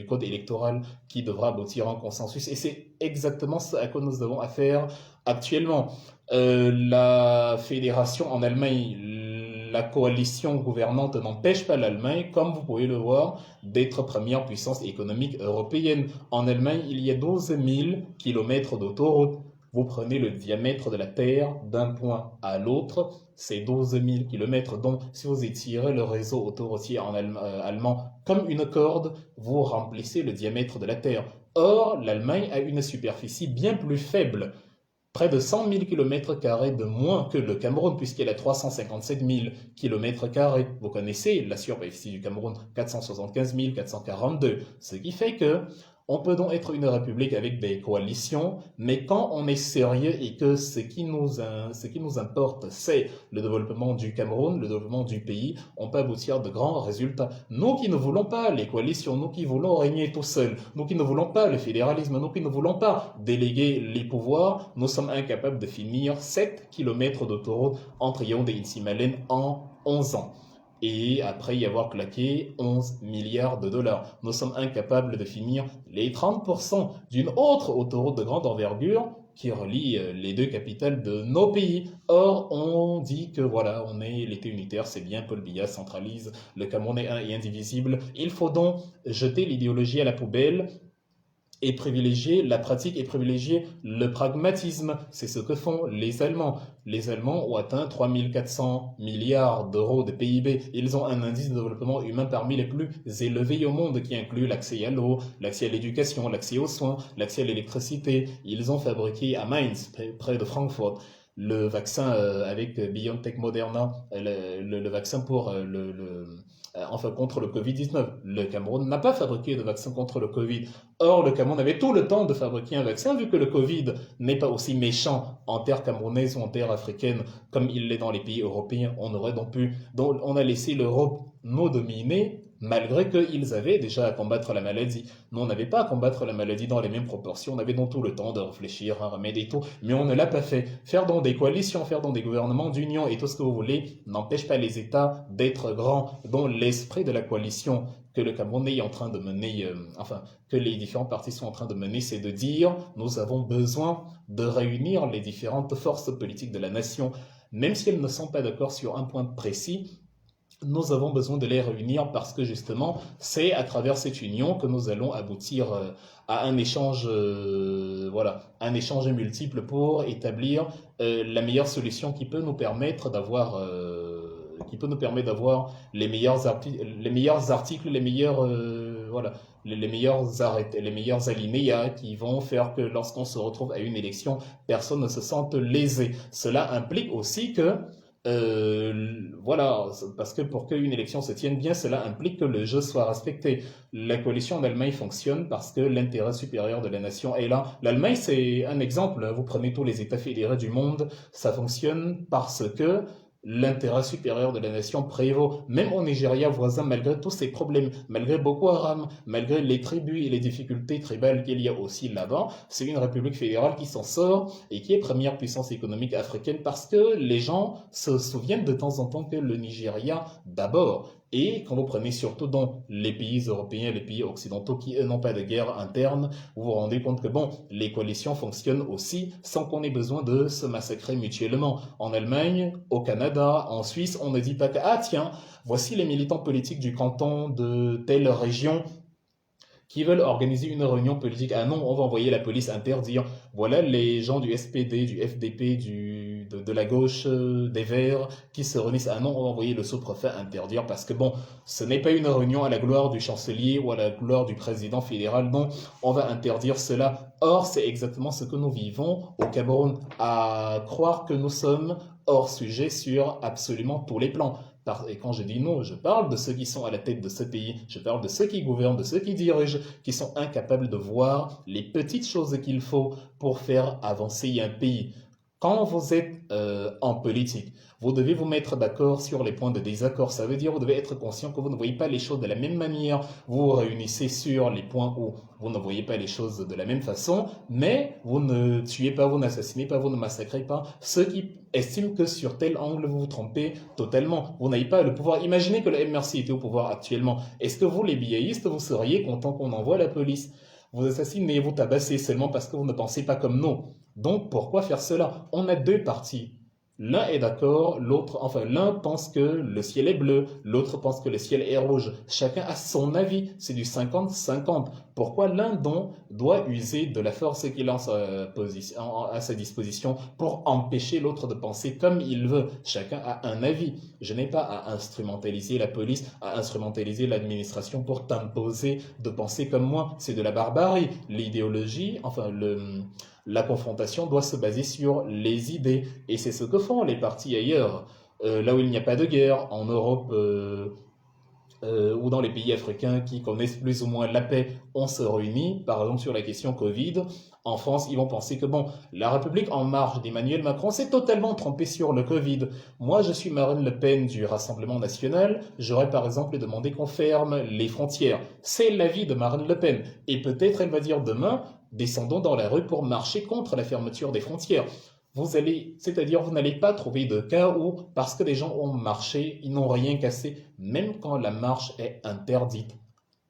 code électoral qui devra aboutir à un consensus. Et c'est exactement ce à quoi nous avons affaire actuellement. La fédération en Allemagne, la coalition gouvernante n'empêche pas l'Allemagne, comme vous pouvez le voir, d'être première puissance économique européenne. En Allemagne, il y a 12 000 kilomètres d'autoroutes. Vous prenez le diamètre de la Terre d'un point à l'autre, c'est 12 000 kilomètres. Donc, si vous étirez le réseau autoroutier allemand comme une corde, vous remplissez le diamètre de la Terre. Or, l'Allemagne a une superficie bien plus faible, près de 100 000 km² de moins que le Cameroun, puisqu'elle a 357 000 km². Vous connaissez la superficie du Cameroun, 475 442. Ce qui fait que on peut donc être une république avec des coalitions, mais quand on est sérieux et que ce qui nous importe, c'est le développement du Cameroun, le développement du pays, on peut aboutir à de grands résultats. Nous qui ne voulons pas les coalitions, nous qui voulons régner tout seuls, nous qui ne voulons pas le fédéralisme, nous qui ne voulons pas déléguer les pouvoirs, nous sommes incapables de finir 7 km d'autoroute entre Yaoundé et Insimalène en 11 ans. Et après y avoir claqué 11 milliards de dollars. Nous sommes incapables de finir les 30% d'une autre autoroute de grande envergure qui relie les deux capitales de nos pays. Or, on dit que voilà, on est l'État unitaire, c'est bien, Paul Biya centralise, le Cameroun est un et indivisible. Il faut donc jeter l'idéologie à la poubelle et privilégier la pratique et privilégier le pragmatisme. C'est ce que font les Allemands. Les Allemands ont atteint 3 400 milliards d'euros de PIB. Ils ont un indice de développement humain parmi les plus élevés au monde qui inclut l'accès à l'eau, l'accès à l'éducation, l'accès aux soins, l'accès à l'électricité. Ils ont fabriqué à Mainz, près de Francfort, le vaccin avec BioNTech Moderna, le vaccin pour enfin contre le Covid-19. Le Cameroun n'a pas fabriqué de vaccin contre le Covid. Or, le Cameroun avait tout le temps de fabriquer un vaccin, vu que le Covid n'est pas aussi méchant en terre camerounaise ou en terre africaine comme il l'est dans les pays européens. On aurait donc on a laissé l'Europe nous dominer, malgré qu'ils avaient déjà à combattre la maladie. Nous, on n'avait pas à combattre la maladie dans les mêmes proportions, on avait donc tout le temps de réfléchir à un remède et tout, mais on ne l'a pas fait. Faire dans des coalitions, faire dans des gouvernements d'union et tout ce que vous voulez, n'empêche pas les États d'être grands, dont l'esprit de la coalition que le Cameroun est en train de mener, que les différents partis sont en train de mener, c'est de dire, nous avons besoin de réunir les différentes forces politiques de la nation, même si elles ne sont pas d'accord sur un point précis. Nous avons besoin de les réunir parce que justement, c'est à travers cette union que nous allons aboutir à un échange, un échange multiple pour établir la meilleure solution qui peut nous permettre d'avoir les meilleurs articles, les meilleurs les meilleurs arrêtés, les meilleurs alinéas qui vont faire que lorsqu'on se retrouve à une élection, personne ne se sente lésé. Cela implique aussi que parce que pour qu'une élection se tienne bien, cela implique que le jeu soit respecté. La coalition en Allemagne fonctionne parce que l'intérêt supérieur de la nation est là. L'Allemagne, c'est un exemple. Vous prenez tous les États fédérés du monde, ça fonctionne parce que l'intérêt supérieur de la nation prévaut. Même au Nigeria voisin, malgré tous ces problèmes, malgré Boko Haram, malgré les tribus et les difficultés tribales qu'il y a aussi là-bas, c'est une république fédérale qui s'en sort et qui est première puissance économique africaine parce que les gens se souviennent de temps en temps que le Nigeria d'abord. Et quand vous prenez surtout dans les pays européens, les pays occidentaux qui eux n'ont pas de guerre interne, vous vous rendez compte que les coalitions fonctionnent aussi sans qu'on ait besoin de se massacrer mutuellement. En Allemagne, au Canada, en Suisse, on ne dit pas que tiens, voici les militants politiques du canton de telle région qui veulent organiser une réunion politique. Ah non, on va envoyer la police interdire. Voilà les gens du SPD, du FDP, de la gauche, des Verts, qui se réunissent. Ah non, on va envoyer le sous-préfet interdire parce que ce n'est pas une réunion à la gloire du chancelier ou à la gloire du président fédéral. Non, on va interdire cela. Or, c'est exactement ce que nous vivons au Cameroun. À croire que nous sommes hors sujet sur absolument tous les plans. Et quand je dis nous, je parle de ceux qui sont à la tête de ce pays, je parle de ceux qui gouvernent, de ceux qui dirigent, qui sont incapables de voir les petites choses qu'il faut pour faire avancer un pays. Quand vous êtes en politique, vous devez vous mettre d'accord sur les points de désaccord. Ça veut dire que vous devez être conscient que vous ne voyez pas les choses de la même manière. Vous vous réunissez sur les points où vous ne voyez pas les choses de la même façon, mais vous ne tuez pas, vous n'assassinez pas, vous ne massacrez pas ceux qui estiment que sur tel angle vous vous trompez totalement. Vous n'avez pas le pouvoir. Imaginez que le MRC était au pouvoir actuellement. Est-ce que vous, les billéistes, vous seriez content qu'on envoie la police? Vous assassinez, vous tabassez seulement parce que vous ne pensez pas comme nous. Donc pourquoi faire cela? On a deux partis. L'un est d'accord, l'un pense que le ciel est bleu, l'autre pense que le ciel est rouge. Chacun a son avis, c'est du 50-50. Pourquoi l'un doit user de la force qu'il a à sa disposition pour empêcher l'autre de penser comme il veut? Chacun a un avis. Je n'ai pas à instrumentaliser la police, à instrumentaliser l'administration pour t'imposer de penser comme moi. C'est de la barbarie. L'idéologie, la confrontation doit se baser sur les idées. Et c'est ce que font les partis ailleurs. Là où il n'y a pas de guerre, en Europe ou dans les pays africains qui connaissent plus ou moins la paix, on se réunit, par exemple sur la question Covid. En France, ils vont penser que bon, la République en marche d'Emmanuel Macron s'est totalement trompée sur le Covid. Moi, je suis Marine Le Pen du Rassemblement national. J'aurais par exemple demandé qu'on ferme les frontières. C'est l'avis de Marine Le Pen. Et peut-être elle va dire demain, descendons dans la rue pour marcher contre la fermeture des frontières. C'est-à-dire vous n'allez pas trouver de cas où, parce que les gens ont marché, ils n'ont rien cassé, même quand la marche est interdite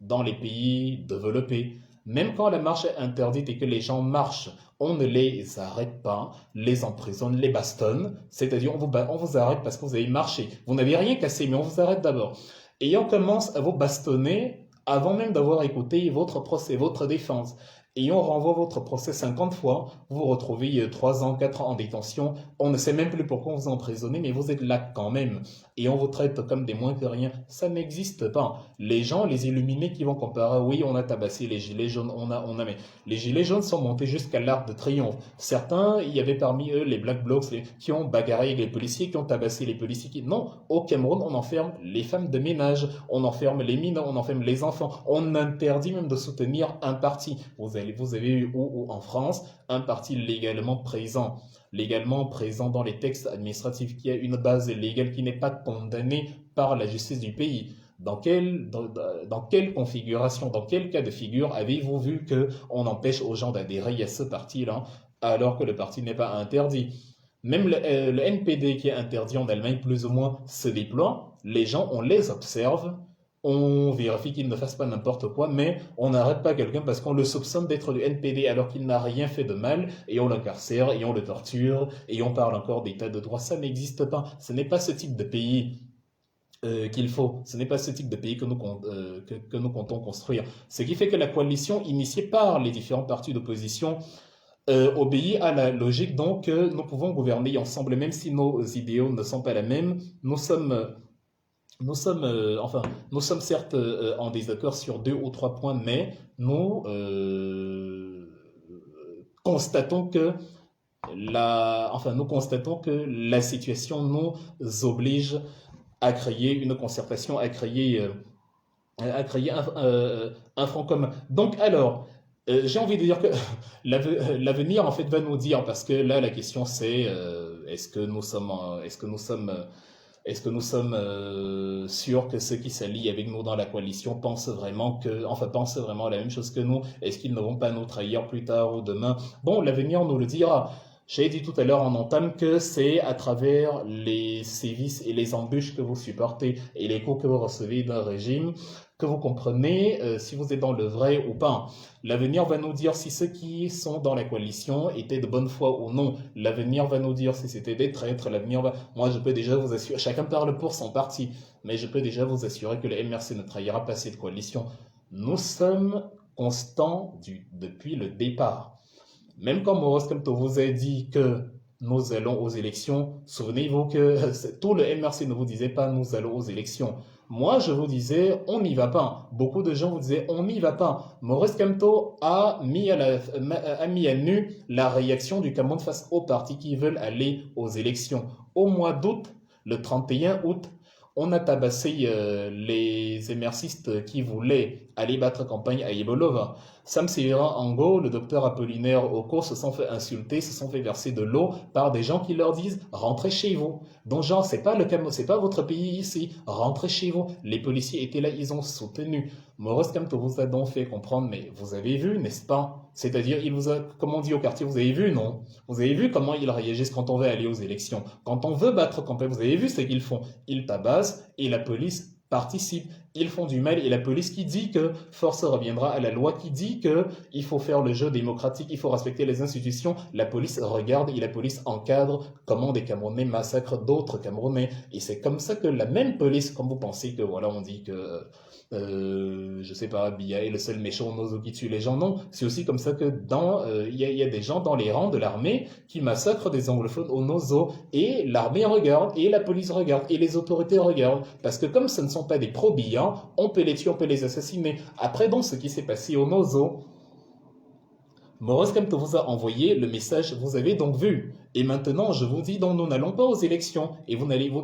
dans les pays développés. Même quand la marche est interdite et que les gens marchent, on ne les arrête pas, les emprisonne, les bastonne. C'est-à-dire on vous arrête parce que vous avez marché. Vous n'avez rien cassé, mais on vous arrête d'abord. Et on commence à vous bastonner avant même d'avoir écouté votre procès, votre défense. Et on renvoie votre procès 50 fois, vous vous retrouvez 3 ans, 4 ans en détention, on ne sait même plus pourquoi vous emprisonnez, mais vous êtes là quand même, et on vous traite comme des moins que rien, ça n'existe pas. Les gens, les illuminés qui vont comparer, oui, on a tabassé les gilets jaunes, mais les gilets jaunes sont montés jusqu'à l'Arc de Triomphe. Certains, il y avait parmi eux les Black Blocs qui ont bagarré avec les policiers, qui ont tabassé les policiers. Non, au Cameroun, on enferme les femmes de ménage, on enferme les mineurs, on enferme les enfants, on interdit même de soutenir un parti. Vous avez eu ou en France un parti légalement présent dans les textes administratifs, qui a une base légale, qui n'est pas condamné par la justice du pays. Dans quelle configuration, dans quel cas de figure avez-vous vu qu'on empêche aux gens d'adhérer à ce parti-là alors que le parti n'est pas interdit? Même le NPD qui est interdit en Allemagne plus ou moins se déploie, les gens, on les observe, on vérifie qu'il ne fasse pas n'importe quoi, mais on n'arrête pas quelqu'un parce qu'on le soupçonne d'être du NPD alors qu'il n'a rien fait de mal, et on l'incarcère, et on le torture, et on parle encore d'état de droit. Ça n'existe pas. Ce n'est pas ce type de pays qu'il faut. Ce n'est pas ce type de pays que nous comptons construire. Ce qui fait que la coalition initiée par les différents partis d'opposition obéit à la logique, donc nous pouvons gouverner ensemble, même si nos idéaux ne sont pas les mêmes. Nous sommes certes en désaccord sur 2 ou 3 points, mais nous constatons que la situation nous oblige à créer une concertation, à créer un front commun. Donc alors, j'ai envie de dire que l'avenir en fait va nous dire, parce que là la question c'est est-ce que nous sommes sûrs que ceux qui s'allient avec nous dans la coalition pensent vraiment la même chose que nous? Est-ce qu'ils ne vont pas nous trahir plus tard ou demain? Bon, l'avenir nous le dira. J'ai dit tout à l'heure en entame que c'est à travers les sévices et les embûches que vous supportez et les coups que vous recevez d'un régime que vous comprenez si vous êtes dans le vrai ou pas. L'avenir va nous dire si ceux qui sont dans la coalition étaient de bonne foi ou non. L'avenir va nous dire si c'était des traîtres. Moi, je peux déjà vous assurer, chacun parle pour son parti, mais je peux déjà vous assurer que le MRC ne trahira pas cette coalition. Nous sommes constants depuis le départ. Même quand Maurice Kamto vous a dit que nous allons aux élections, souvenez-vous que tout le MRC ne vous disait pas nous allons aux élections. Moi, je vous disais on n'y va pas. Beaucoup de gens vous disaient on n'y va pas. Maurice Kamto a mis à nu la réaction du Cameroun face aux partis qui veulent aller aux élections. Au mois d'août, le 31 août, on a tabassé les émercistes qui voulaient aller battre campagne à Yebolova. Sam Severa Ango, le docteur Apollinaire Oko se sont fait insulter, se sont fait verser de l'eau par des gens qui leur disent rentrez chez vous. Donc genre c'est pas votre pays ici, rentrez chez vous. Les policiers étaient là, ils ont soutenu. Maurice Kamto vous a donc fait comprendre, mais vous avez vu, n'est-ce pas? C'est-à-dire, il vous a, comme on dit au quartier, vous avez vu, non? Vous avez vu comment ils réagissent quand on veut aller aux élections. Quand on veut battre campagne, vous avez vu ce qu'ils font. Ils tabassent et la police participe. Ils font du mal et la police qui dit que force reviendra à la loi, qui dit que il faut faire le jeu démocratique, il faut respecter les institutions. La police regarde et la police encadre comment des Camerounais massacrent d'autres Camerounais. Et c'est comme ça que la même police, comme vous pensez que voilà, on dit que je sais pas, Biya est le seul méchant Nozo qui tue les gens. Non, c'est aussi comme ça que y a des gens dans les rangs de l'armée qui massacrent des anglophones au Nozo et l'armée regarde et la police regarde et les autorités regardent parce que comme ce ne sont pas des pro-Biya, on peut les tuer, on peut les assassiner. Après donc ce qui s'est passé au Nozo, Maurice Kamto vous a envoyé le message, vous avez donc vu. Et maintenant, je vous dis, donc, nous n'allons pas aux élections. Et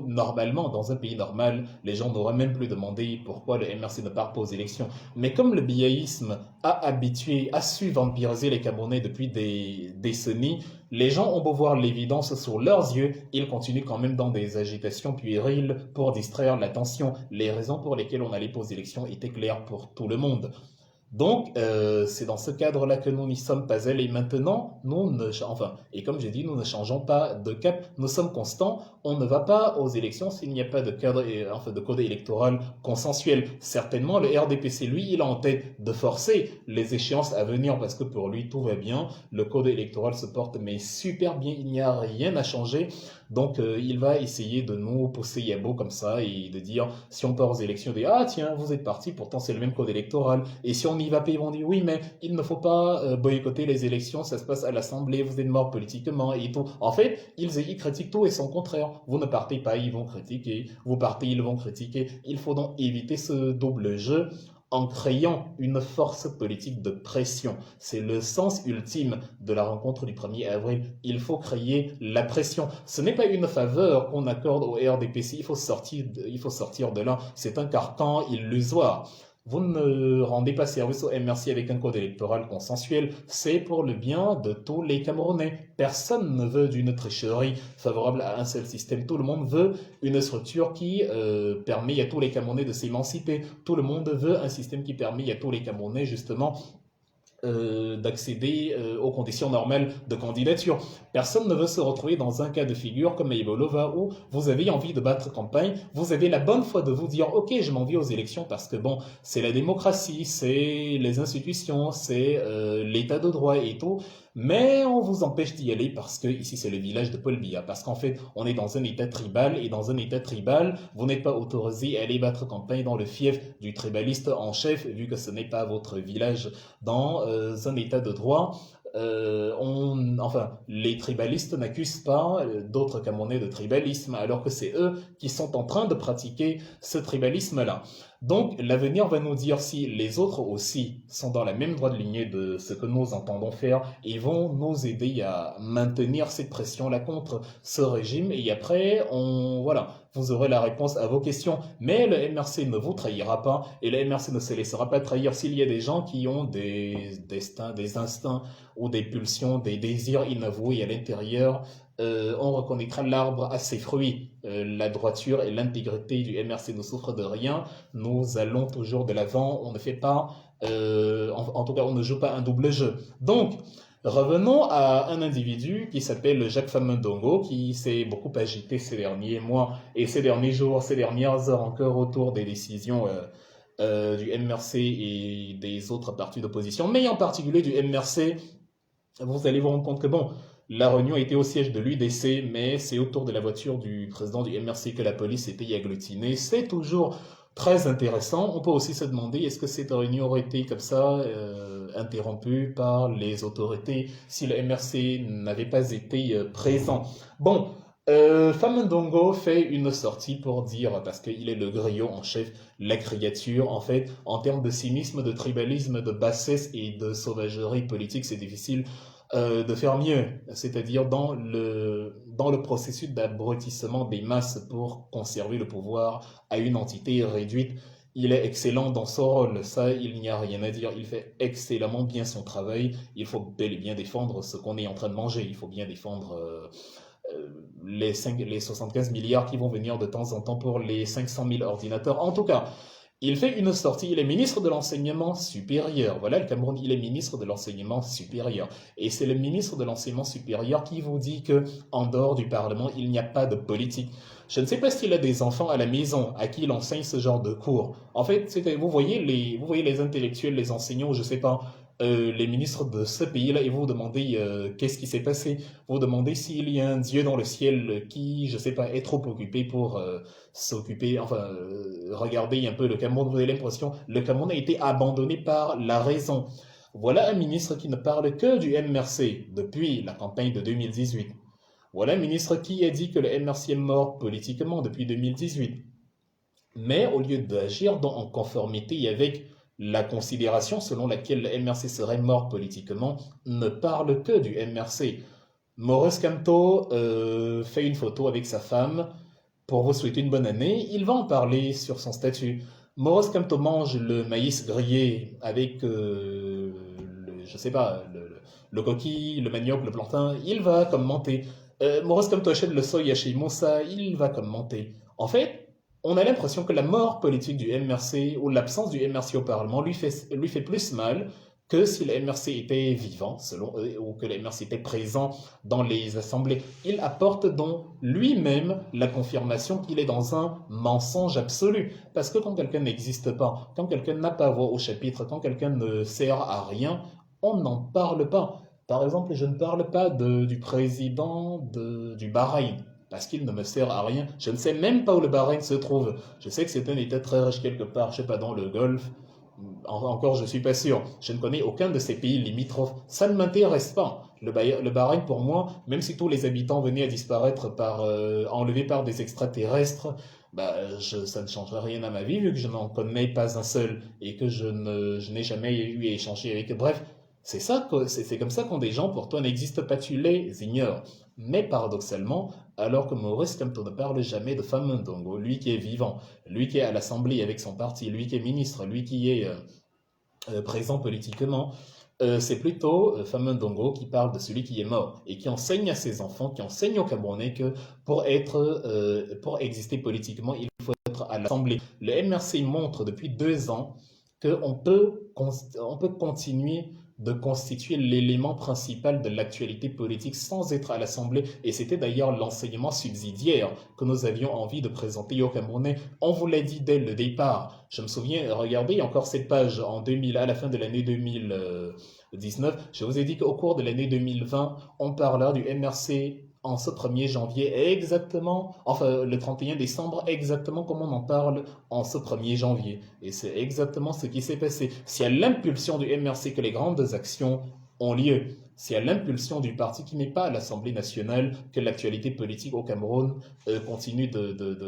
normalement, dans un pays normal, les gens n'auraient même plus demandé pourquoi le MRC ne part pas aux élections. Mais comme le biaïsme a su vampiriser les Camerounais depuis des décennies, les gens ont beau voir l'évidence sous leurs yeux, ils continuent quand même dans des agitations puériles pour distraire l'attention. Les raisons pour lesquelles on allait pas aux élections étaient claires pour tout le monde. Donc, c'est dans ce cadre-là que nous n'y sommes pas allés. Maintenant, et comme j'ai dit, nous ne changeons pas de cap, nous sommes constants. On ne va pas aux élections s'il n'y a pas de cadre, de code électoral consensuel. Certainement, le RDPC, lui, il a en tête de forcer les échéances à venir parce que pour lui, tout va bien. Le code électoral se porte, mais super bien, il n'y a rien à changer. Donc, il va essayer de nous pousser Yabo comme ça et de dire, si on part aux élections, de dire, ah tiens, vous êtes partis, pourtant c'est le même code électoral. Et si on n'y va pas, ils vont dire, oui, mais il ne faut pas boycotter les élections, ça se passe à l'Assemblée, vous êtes morts politiquement et tout. En fait, ils critiquent tout et son contraire. Vous ne partez pas, ils vont critiquer. Vous partez, ils vont critiquer. Il faut donc éviter ce double jeu en créant une force politique de pression. C'est le sens ultime de la rencontre du 1er avril. Il faut créer la pression. Ce n'est pas une faveur qu'on accorde au RDPC. Il faut sortir de là. C'est un carcan illusoire. Vous ne rendez pas service au MRC avec un code électoral consensuel. C'est pour le bien de tous les Camerounais. Personne ne veut d'une tricherie favorable à un seul système. Tout le monde veut une structure qui permet à tous les Camerounais de s'émanciper. Tout le monde veut un système qui permet à tous les Camerounais justement d'accéder aux conditions normales de candidature. Personne ne veut se retrouver dans un cas de figure comme à Yebolova où vous avez envie de battre campagne, vous avez la bonne foi de vous dire ok je m'en vais aux élections parce que bon c'est la démocratie, c'est les institutions, c'est l'état de droit et tout, mais on vous empêche d'y aller parce que ici c'est le village de Paul Biya, parce qu'en fait on est dans un état tribal et dans un état tribal vous n'êtes pas autorisé à aller battre campagne dans le fief du tribaliste en chef vu que ce n'est pas votre village. Dans un état de droit, les tribalistes n'accusent pas d'autres Camerounais de tribalisme, alors que c'est eux qui sont en train de pratiquer ce tribalisme-là. Donc, l'avenir va nous dire si les autres aussi sont dans la même droite lignée de ce que nous entendons faire et vont nous aider à maintenir cette pression-là contre ce régime. Et après, vous aurez la réponse à vos questions. Mais le MRC ne vous trahira pas et le MRC ne se laissera pas trahir s'il y a des gens qui ont des destins, des instincts ou des pulsions, des désirs inavoués à l'intérieur. On reconnaîtra l'arbre à ses fruits. La droiture et l'intégrité du MRC ne souffrent de rien. Nous allons toujours de l'avant. On ne fait pas, en tout cas, on ne joue pas un double jeu. Donc, revenons à un individu qui s'appelle Jacques Famendongo, qui s'est beaucoup agité ces derniers mois et ces derniers jours, ces dernières heures encore autour des décisions du MRC et des autres partis d'opposition, mais en particulier du MRC. Vous allez vous rendre compte que bon, la réunion était au siège de l'UDC, mais c'est autour de la voiture du président du MRC que la police était agglutinée. C'est toujours très intéressant. On peut aussi se demander est-ce que cette réunion aurait été comme ça interrompue par les autorités si le MRC n'avait pas été présent. Bon, Famundongo fait une sortie pour dire, parce qu'il est le griot en chef, la créature, en fait, en termes de cynisme, de tribalisme, de bassesse et de sauvagerie politique, c'est difficile de faire mieux. C'est-à-dire dans le processus d'abrutissement des masses pour conserver le pouvoir à une entité réduite. Il est excellent dans son rôle, ça, il n'y a rien à dire. Il fait excellemment bien son travail. Il faut bel et bien défendre ce qu'on est en train de manger. Il faut bien défendre les 75 milliards qui vont venir de temps en temps pour les 500 000 ordinateurs. En tout cas, il fait une sortie, il est ministre de l'enseignement supérieur. Voilà, le Cameroun, il est ministre de l'enseignement supérieur. Et c'est le ministre de l'enseignement supérieur qui vous dit que, en dehors du Parlement, il n'y a pas de politique. Je ne sais pas s'il a des enfants à la maison à qui il enseigne ce genre de cours. En fait, vous voyez les intellectuels, les enseignants, je ne sais pas, les ministres de ce pays-là, et vous vous demandez qu'est-ce qui s'est passé. Vous vous demandez s'il y a un Dieu dans le ciel qui, je ne sais pas, est trop occupé pour s'occuper, enfin, regarder un peu le Cameroun. Vous avez l'impression le Cameroun a été abandonné par la raison. Voilà un ministre qui ne parle que du MRC depuis la campagne de 2018. Voilà un ministre qui a dit que le MRC est mort politiquement depuis 2018. Mais au lieu d'agir en conformité avec la considération selon laquelle le MRC serait mort politiquement, ne parle que du MRC. Maurice Kamto fait une photo avec sa femme pour vous souhaiter une bonne année. Il va en parler sur son statut. Maurice Kamto mange le maïs grillé avec, je sais pas, le coquille, le manioc, le plantain. Il va commenter. Maurice Kamto achète le soya chez Moussa. Il va commenter. En fait, on a l'impression que la mort politique du MRC ou l'absence du MRC au Parlement lui fait plus mal que si le MRC était vivant, ou que le MRC était présent dans les assemblées. Il apporte donc lui-même la confirmation qu'il est dans un mensonge absolu. Parce que quand quelqu'un n'existe pas, quand quelqu'un n'a pas voix au chapitre, quand quelqu'un ne sert à rien, on n'en parle pas. Par exemple, je ne parle pas du président du Bahreïn parce qu'il ne me sert à rien. Je ne sais même pas où le Bahreïn se trouve. Je sais que c'est un État très riche quelque part, je ne sais pas, dans le Golfe. Encore, je ne suis pas sûr. Je ne connais aucun de ces pays limitrophes. Ça ne m'intéresse pas. Le Bahreïn, pour moi, même si tous les habitants venaient à disparaître enlevés par des extraterrestres, ça ne changerait rien à ma vie vu que je n'en connais pas un seul et que je n'ai jamais eu à échanger avec eux. Bref, c'est comme ça quand des gens pour toi n'existent pas, tu les ignores. Mais paradoxalement, alors que Maurice Kamto ne parle jamais de Famundongo, lui qui est vivant, lui qui est à l'Assemblée avec son parti, lui qui est ministre, lui qui est présent politiquement, c'est plutôt Famundongo qui parle de celui qui est mort et qui enseigne à ses enfants, qui enseigne aux Camerounais que pour exister politiquement, il faut être à l'Assemblée. Le MRC montre depuis 2 ans on peut continuer de constituer l'élément principal de l'actualité politique sans être à l'Assemblée. Et c'était d'ailleurs l'enseignement subsidiaire que nous avions envie de présenter aux Camerounais. On vous l'a dit dès le départ. Je me souviens, regardez encore cette page à la fin de l'année 2019. Je vous ai dit qu'au cours de l'année 2020, on parlera du MRC en ce 1er janvier, exactement, enfin le 31 décembre, exactement comme on en parle en ce 1er janvier. Et c'est exactement ce qui s'est passé. C'est à l'impulsion du MRC que les grandes actions ont lieu. C'est à l'impulsion du parti qui n'est pas à l'Assemblée nationale que l'actualité politique au Cameroun continue de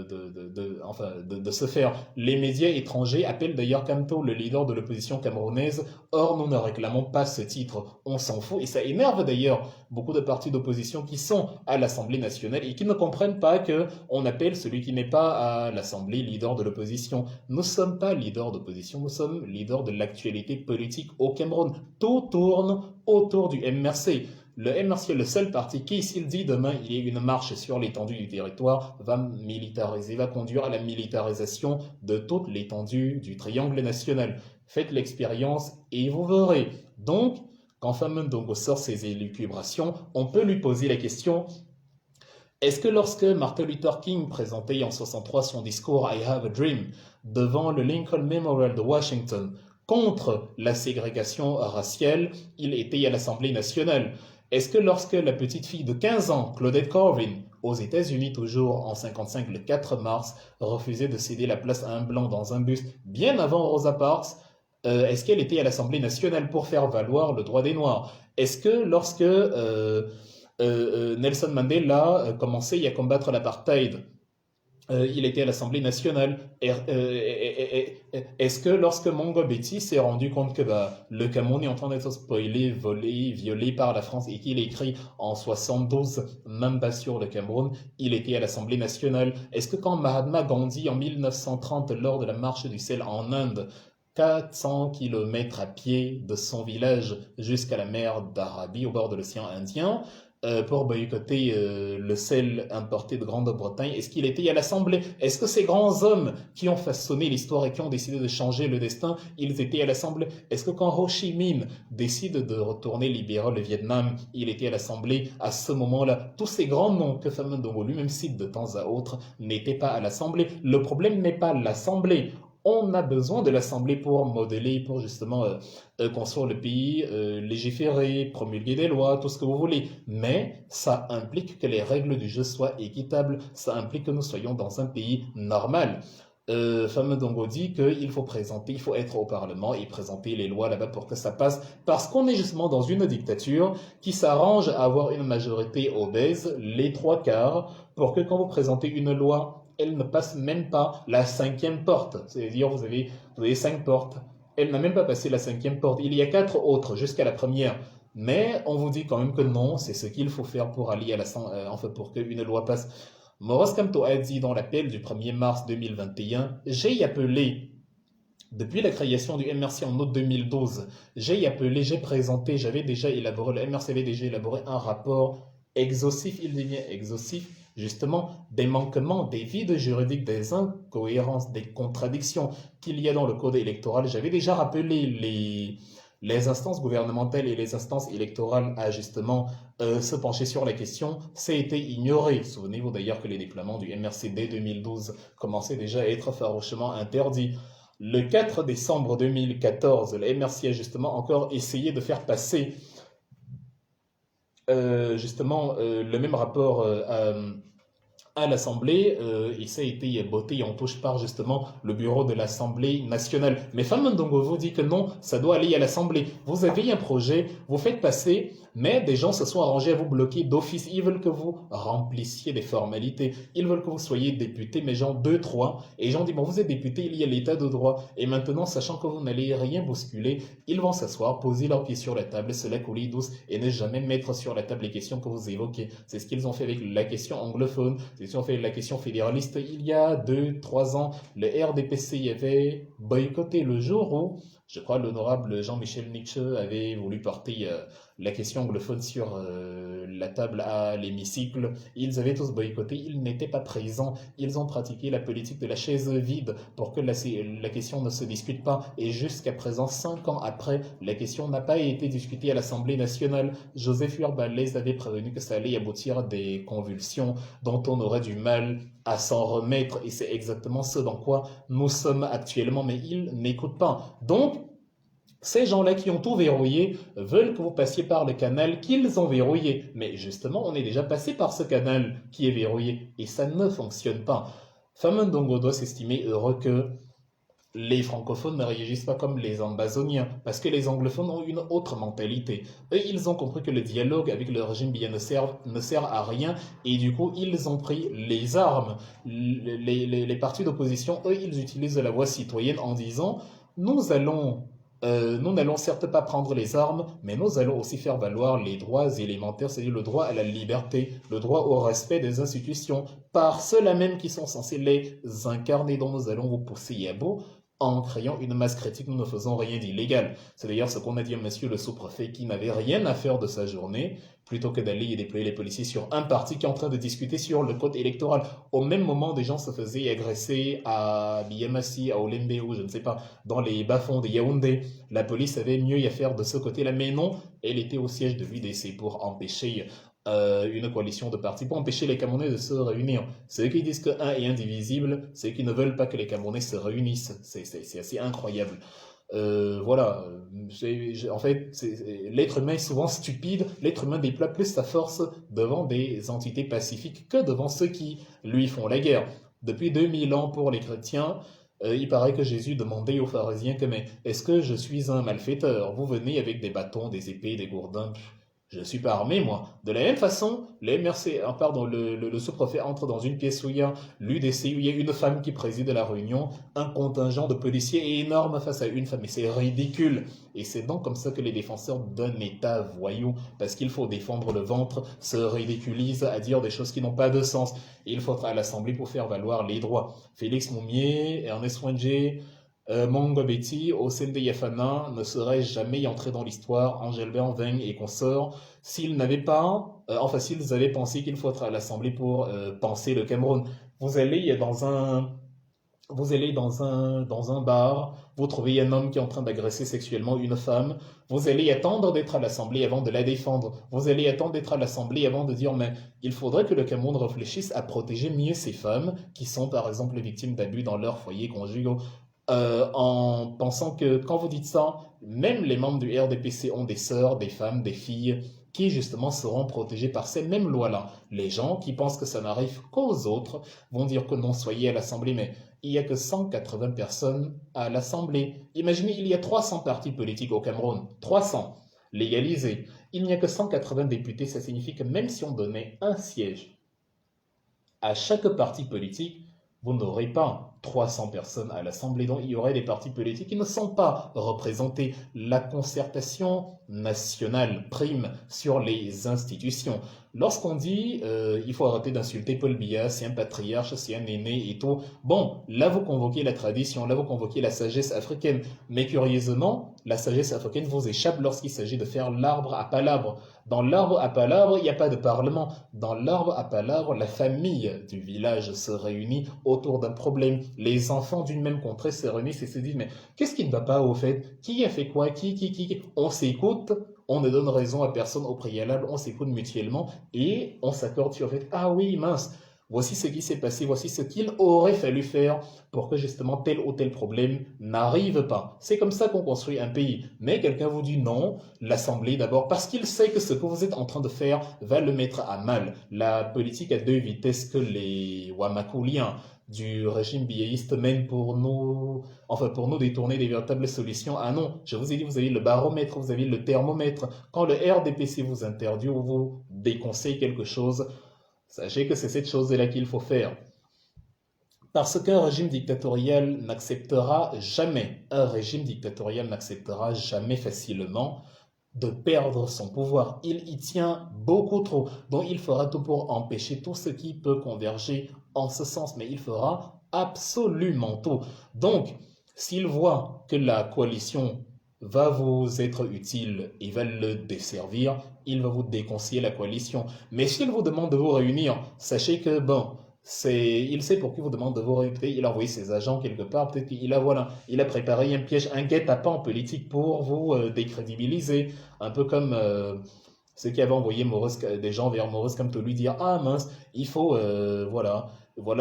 se faire. Les médias étrangers appellent d'ailleurs Kamto le leader de l'opposition camerounaise. Or, nous ne réclamons pas ce titre. On s'en fout. Et ça énerve d'ailleurs beaucoup de partis d'opposition qui sont à l'Assemblée nationale et qui ne comprennent pas qu'on appelle celui qui n'est pas à l'Assemblée leader de l'opposition. Nous ne sommes pas leader d'opposition, nous sommes leader de l'actualité politique au Cameroun. Tout tourne autour du MRC. Le MRC est le seul parti qui, s'il dit demain il y a une marche sur l'étendue du territoire, va militariser, va conduire à la militarisation de toute l'étendue du triangle national. Faites l'expérience et vous verrez. Donc, quand Famundongo sort ses élucubrations, on peut lui poser la question: est-ce que lorsque Martin Luther King présentait en 63 son discours I Have a Dream devant le Lincoln Memorial de Washington contre la ségrégation raciale, il était à l'Assemblée nationale? Est-ce que lorsque la petite fille de 15 ans, Claudette Colvin, aux États-Unis toujours en 55 le 4 mars, refusait de céder la place à un blanc dans un bus bien avant Rosa Parks, est-ce qu'elle était à l'Assemblée nationale pour faire valoir le droit des Noirs? Est-ce que lorsque Nelson Mandela commençait à combattre l'apartheid. Il était à l'Assemblée nationale. Est-ce que lorsque Mongo Betty s'est rendu compte que le Cameroun est en train d'être spoilé, volé, violé par la France et qu'il écrit en 72, même pas sur le Cameroun, il était à l'Assemblée nationale? Est-ce que quand Mahatma Gandhi en 1930, lors de la marche du sel en Inde, 400 kilomètres à pied de son village jusqu'à la mer d'Arabie au bord de l'océan Indien, pour boycotter le sel importé de Grande-Bretagne? Est-ce qu'il était à l'Assemblée? Est-ce que ces grands hommes qui ont façonné l'histoire et qui ont décidé de changer le destin, ils étaient à l'Assemblée? Est-ce que quand Ho Chi Minh décide de retourner libérer le Vietnam, il était à l'Assemblée à ce moment-là? Tous ces grands noms que Fameux Ndongo lui-même cite de temps à autre n'étaient pas à l'Assemblée. Le problème n'est pas l'Assemblée. On a besoin de l'Assemblée pour modeler, pour justement construire le pays, légiférer, promulguer des lois, tout ce que vous voulez. Mais ça implique que les règles du jeu soient équitables, ça implique que nous soyons dans un pays normal. Fameux Dongo dit qu'il faut présenter, il faut être au Parlement et présenter les lois là-bas pour que ça passe, parce qu'on est justement dans une dictature qui s'arrange à avoir une majorité obèse, les trois quarts, pour que quand vous présentez une loi, elle ne passe même pas la cinquième porte. C'est-à-dire, vous avez cinq portes. Elle n'a même pas passé la cinquième porte. Il y a quatre autres jusqu'à la première. Mais on vous dit quand même que non, c'est ce qu'il faut faire pour aller à enfin, pour qu'une loi passe. Maurice Kamto a dit dans l'appel du 1er mars 2021, j'ai appelé, depuis la création du MRC en août 2012, j'ai présenté, j'avais déjà élaboré, le MRC avait déjà élaboré un rapport exhaustif, il devient exhaustif, justement, des manquements, des vides juridiques, des incohérences, des contradictions qu'il y a dans le code électoral. J'avais déjà rappelé les instances gouvernementales et les instances électorales à justement se pencher sur la question. Ça a été ignoré. Souvenez-vous d'ailleurs que les déploiements du MRC dès 2012 commençaient déjà à être farouchement interdits. Le 4 décembre 2014, le MRC a justement encore essayé de faire passer le même rapport à l'Assemblée, et ça a été voté en touche par justement le bureau de l'Assemblée nationale. Mais Fameux Ndongo vous dit que non, ça doit aller à l'Assemblée. Vous avez un projet, vous faites passer, mais des gens se sont arrangés à vous bloquer d'office. Ils veulent que vous remplissiez des formalités. Ils veulent que vous soyez député, mais genre 2, 3. Et les gens disent, bon, vous êtes député, il y a l'état de droit. Et maintenant, sachant que vous n'allez rien bousculer, ils vont s'asseoir, poser leurs pieds sur la table, se la couler douce et ne jamais mettre sur la table les questions que vous évoquez. C'est ce qu'ils ont fait avec la question anglophone. C'est ce qu'ils ont fait avec la question fédéraliste. Il y a 2, 3 ans, le RDPC avait boycotté le jour où, je crois, l'honorable Jean-Michel Nietzsche avait voulu porter la question anglophone sur la table à l'hémicycle. Ils avaient tous boycotté, ils n'étaient pas présents. Ils ont pratiqué la politique de la chaise vide pour que la question ne se discute pas. Et jusqu'à présent, 5 ans après, la question n'a pas été discutée à l'Assemblée nationale. Joseph Urban les avait prévenu que ça allait aboutir à des convulsions dont on aurait du mal à s'en remettre. Et c'est exactement ce dans quoi nous sommes actuellement. Mais ils n'écoutent pas. Donc, ces gens-là qui ont tout verrouillé veulent que vous passiez par le canal qu'ils ont verrouillé. Mais justement, on est déjà passé par ce canal qui est verrouillé et ça ne fonctionne pas. Fameux Ndongo doit s'estimer heureux que les francophones ne réagissent pas comme les ambazoniens, parce que les anglophones ont une autre mentalité. Eux, ils ont compris que le dialogue avec le régime bien ne sert à rien, et du coup, ils ont pris les armes. Les partis d'opposition, eux, ils utilisent la voix citoyenne en disant, nous n'allons certes pas prendre les armes, mais nous allons aussi faire valoir les droits élémentaires, c'est-à-dire le droit à la liberté, le droit au respect des institutions, par ceux-là même qui sont censés les incarner, dont nous allons vous pousser à bout. En créant une masse critique, nous ne faisons rien d'illégal. C'est d'ailleurs ce qu'on a dit à monsieur le sous-préfet qui n'avait rien à faire de sa journée, plutôt que d'aller déployer les policiers sur un parti qui est en train de discuter sur le code électoral. Au même moment, des gens se faisaient agresser à Biamassi, à Olembe ou je ne sais pas, dans les bas-fonds de Yaoundé. La police avait mieux à faire de ce côté-là, mais non, elle était au siège de l'UDC pour empêcher une coalition de partis pour empêcher les Camerounais de se réunir. Ceux qui disent que un est indivisible, ceux qui ne veulent pas que les Camerounais se réunissent. C'est assez incroyable. Voilà. En fait, l'être humain est souvent stupide. L'être humain déploie plus sa force devant des entités pacifiques que devant ceux qui lui font la guerre. Depuis 2000 ans pour les chrétiens, il paraît que Jésus demandait aux pharisiens que mais est-ce que je suis un malfaiteur? Vous venez avec des bâtons, des épées, des gourdins. Je ne suis pas armé, moi. De la même façon, le MRC, pardon, le sous-préfet entre dans une pièce où il y a l'UDC, où il y a une femme qui préside la réunion, un contingent de policiers est énorme face à une femme, et c'est ridicule. Et c'est donc comme ça que les défenseurs d'un État voyou, parce qu'il faut défendre le ventre, se ridiculisent à dire des choses qui n'ont pas de sens. Et il faudra à l'Assemblée pour faire valoir les droits. Félix Moumier, Ernest Wangé, Mongo Betty, Osende Yafana ne serait jamais entré dans l'histoire, Angèle Veng et consorts, s'ils n'avaient pas, enfin s'ils avaient pensé qu'il faut être à l'Assemblée pour penser le Cameroun. Vous allez dans un, vous allez dans un bar, vous trouvez un homme qui est en train d'agresser sexuellement une femme, vous allez attendre d'être à l'Assemblée avant de la défendre, vous allez attendre d'être à l'Assemblée avant de dire mais il faudrait que le Cameroun réfléchisse à protéger mieux ces femmes qui sont par exemple victimes d'abus dans leur foyer conjugaux en pensant que quand vous dites ça, même les membres du RDPC ont des sœurs, des femmes, des filles qui justement seront protégées par ces mêmes lois-là. Les gens qui pensent que ça n'arrive qu'aux autres vont dire que non, soyez à l'Assemblée, mais il n'y a que 180 personnes à l'Assemblée. Imaginez, il y a 300 partis politiques au Cameroun, 300 légalisés. Il n'y a que 180 députés, ça signifie que même si on donnait un siège à chaque parti politique, vous n'aurez pas 300 personnes à l'Assemblée, donc il y aurait des partis politiques qui ne sont pas représentés. La concertation nationale prime sur les institutions. Lorsqu'on dit il faut arrêter d'insulter Paul Biya, c'est un patriarche, c'est un aîné et tout, bon, là vous convoquez la tradition, là vous convoquez la sagesse africaine, mais curieusement, la sagesse africaine vous échappe lorsqu'il s'agit de faire l'arbre à palabre. Dans l'arbre à palabre, il n'y a pas de parlement. Dans l'arbre à palabre, la famille du village se réunit autour d'un problème. Les enfants d'une même contrée se réunissent et se disent, mais qu'est-ce qui ne va pas au fait? Qui a fait quoi? Qui? On s'écoute, on ne donne raison à personne au préalable, on s'écoute mutuellement et on s'accorde sur le fait, ah oui, mince, voici ce qui s'est passé, voici ce qu'il aurait fallu faire pour que justement tel ou tel problème n'arrive pas. C'est comme ça qu'on construit un pays. Mais quelqu'un vous dit non, l'Assemblée d'abord, parce qu'il sait que ce que vous êtes en train de faire va le mettre à mal. La politique à deux vitesses que les Wamakouliens du régime biéiste mènent pour nous, enfin pour nous détourner des véritables solutions. Ah non, je vous ai dit, vous avez le baromètre, vous avez le thermomètre. Quand le RDPC vous interdit ou vous déconseille quelque chose, sachez que c'est cette chose-là qu'il faut faire. Parce qu'un régime dictatorial n'acceptera jamais, un régime dictatorial n'acceptera jamais facilement de perdre son pouvoir. Il y tient beaucoup trop. Donc il fera tout pour empêcher tout ce qui peut converger en ce sens, mais il fera absolument tout. Donc, s'il voit que la coalition va vous être utile et va le desservir, il va vous déconseiller la coalition. Mais s'il vous demande de vous réunir, sachez que, bon, il sait pour qui vous demande de vous réunir. Il a envoyé ses agents quelque part. Peut-être qu'il a, voilà, il a préparé un piège, un guet-apens politique pour vous décrédibiliser. Un peu comme ceux qui avaient envoyé des gens vers Maurice Kamto lui dire ah mince, il faut, voilà